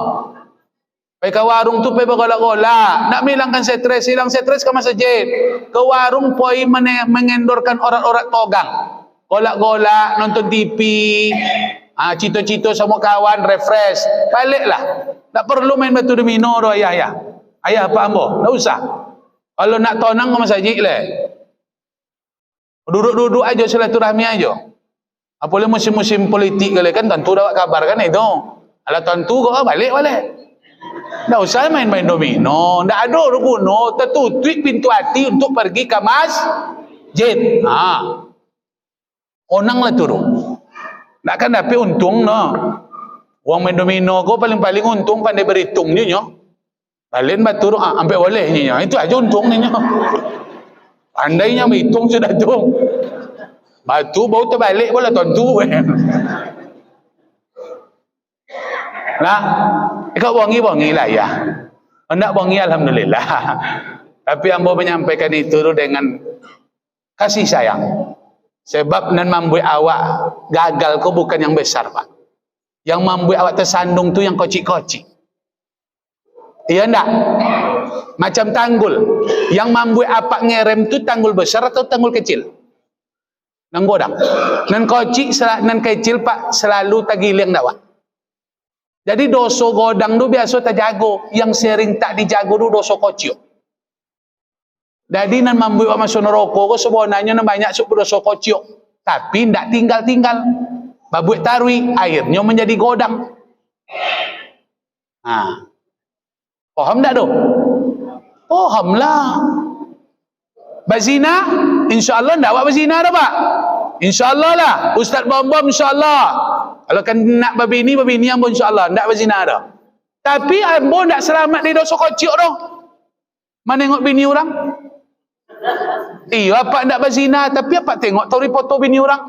Baik ke warung tu pergi bergolak-golak. Nak menghilangkan stres, hilang stres ke masjid. Ke warung poi mengendorkan orang-orang togang. Golak-golak, nonton TV. Cito-cito sama kawan, refresh. Baliklah. Tak perlu main batu domino dah ayah. Ayah apa ambo? Tak usah. Kalau nak tonang ke masjid lah. Duduk-duduk aja silaturahmi aja. Apalagi musim-musim politik kali kan tentu dapat kabar kan itu. Kalau tentu kau balik. Tak usah main-main domino. Tak ada guna. Tertutup pintu hati untuk pergi ke masjid. Onanglah turun. Takkan dapat untung no. Wang main domino kau paling-paling untung pandai berhitung je nyo. Balik batu ambil boleh nyo. Itu aja untung nyo. Pandainya berhitung sudah tu. Batu bau terbalik pula tentu. Nah, kau wangi lah ya. Hendak wangi alhamdulillah. Tapi ambo menyampaikan itu dengan kasih sayang. Sebab nan membuat awak gagal kau bukan yang besar Pak. Yang membuat awak tersandung tu yang kocik-kocik. Iya enggak? Macam tanggul. Yang membuat apa ngerem tu tanggul besar atau tanggul kecil? Nang godang. Nan kocik, nan kecil Pak selalu tagiling dak. Jadi doso godang tu biasa terjago. Yang sering tak dijago tu doso kocik. Jadi nan membuat masuk neraka ko sebenarnya nan banyak sup dosa kocok. Tapi ndak tinggal-tinggal. Babuat tarwi airnya menjadi godang. Paham tak tu? Pahamlah. Berzina, insya-Allah ndak buat berzina dah Pak. Insya-Allah lah. Ustaz Bom insya-Allah. Kalau kan nak berbini ambo insya-Allah ndak berzina dah. Tapi ambo ndak selamat dari dosa kocok dah. Mana tengok bini orang? Iya, apa nak berzina tapi apa tengok tahu foto bini orang.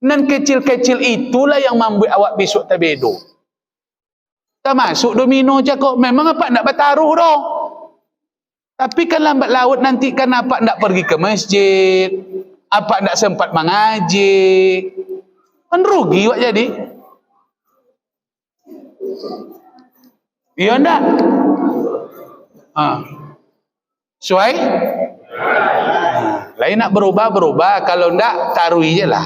Nan kecil-kecil itulah yang membuat awak besok terbedo. Tak masuk domino je kok. Memang apa nak bertaruh dah. Tapi kan lambat laut nanti kan apa nak pergi ke masjid. Apa nak sempat mengaji. Kan rugi awak jadi. Iya ndak? Sesuai? Lain nak berubah, kalau ndak tarui je lah.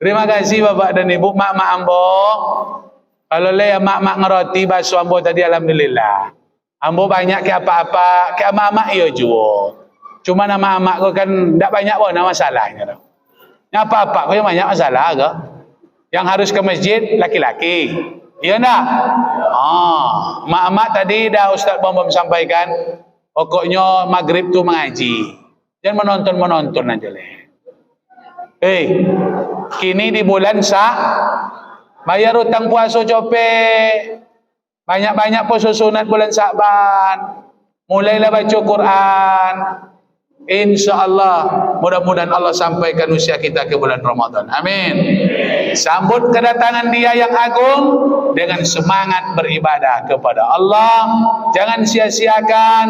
Terima kasih Bapak dan Ibu, mak-mak ambo. Kalau le mak-mak ngeroti basuh ambo tadi alhamdulillah. Ambo banyak ke apa-apa, ke mak-mak iyo juo. Cuma nama mak ko kan ndak banyak pun masalahnya tu. Yang apa-apa ko yang banyak masalah ke? Yang harus ke masjid laki-laki. Iya ndak? Mak-mak tadi dah Ustaz Bom sampaikan. Pokoknya maghrib tu mengaji. Jangan menonton aja leh. Kini di bulan bayar hutang puasa cope. Banyak-banyak puasa sunat bulan Sya'ban. Mulailah baca Quran. InsyaAllah mudah-mudahan Allah sampaikan usia kita ke bulan Ramadan. Amin. Sambut kedatangan dia yang agung dengan semangat beribadah kepada Allah. Jangan sia-siakan.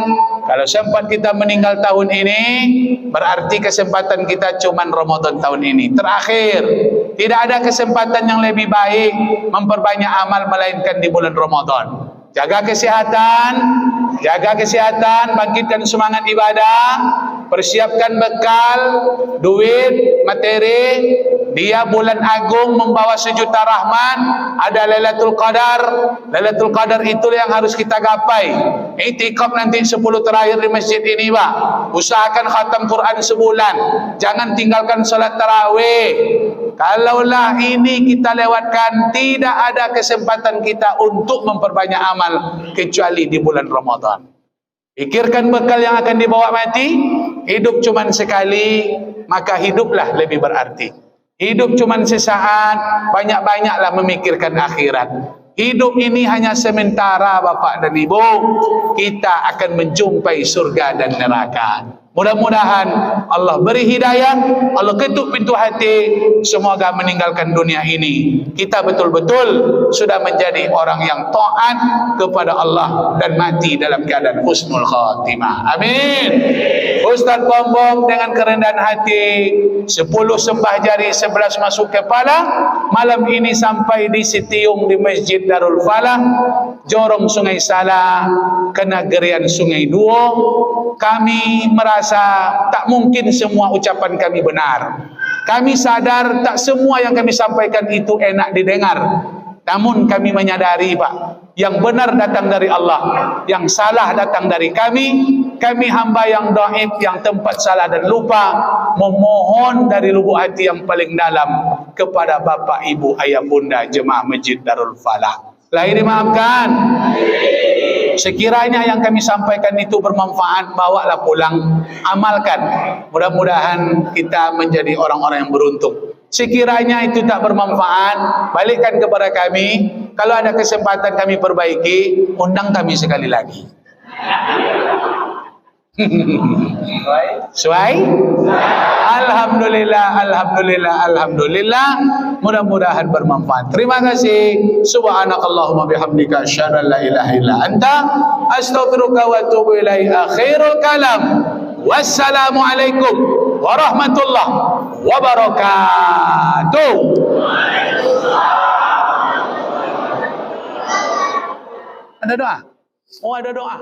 Kalau sempat kita meninggal tahun ini, berarti kesempatan kita cuma Ramadan tahun ini terakhir. Tidak ada kesempatan yang lebih baik memperbanyak amal melainkan di bulan Ramadan. Jaga kesihatan, bangkitkan semangat ibadah, persiapkan bekal, duit, materi. Dia bulan agung membawa sejuta rahmat, ada Lailatul Qadar. Lailatul Qadar itulah yang harus kita gapai. Iktikaf nanti 10 terakhir di masjid ini, Pak. Usahakan khatam Quran sebulan. Jangan tinggalkan salat tarawih. Kalaulah ini kita lewatkan, tidak ada kesempatan kita untuk memperbanyak amal kecuali di bulan Ramadan. Pikirkan bekal yang akan dibawa mati. Hidup cuma sekali, maka hiduplah lebih berarti. Hidup cuma sesaat, banyak-banyaklah memikirkan akhirat. Hidup ini hanya sementara, Bapak dan Ibu. Kita akan menjumpai surga dan neraka. Mudah-mudahan Allah beri hidayah, Allah ketuk pintu hati, semoga meninggalkan dunia ini kita betul-betul sudah menjadi orang yang taat kepada Allah dan mati dalam keadaan husnul khatimah. Amin. Ustaz Bombong dengan kerendahan hati, 10 sembah jari 11 masuk kepala, malam ini sampai di Sitiung di Masjid Darul Falah, Jorong Sungai Salah, Kenagerian Sungai Duo. Kami merasa tak mungkin semua ucapan kami benar. Kami sadar tak semua yang kami sampaikan itu enak didengar. Namun kami menyadari, Pak, yang benar datang dari Allah, yang salah datang dari kami. Kami hamba yang dhaif, yang tempat salah dan lupa, memohon dari lubuk hati yang paling dalam kepada Bapak, Ibu, Ayah, Bunda jemaah Masjid Darul Falah. Lahir dimaafkan. Sekiranya yang kami sampaikan itu bermanfaat, bawalah pulang, amalkan. Mudah-mudahan kita menjadi orang-orang yang beruntung. Sekiranya itu tak bermanfaat, balikkan kepada kami. Kalau ada kesempatan kami perbaiki, undang kami sekali lagi. Suai? Alhamdulillah, alhamdulillah, alhamdulillah. Mudah-mudahan bermanfaat. Terima kasih. Subhanakallahumma bihamdika asyhadu an la ilaha illa anta astaghfiruka wa atubu ilaik. Akhirul kalam. Wassalamualaikum warahmatullahi wabarakatuh. Ada doa? Oh, ada doa.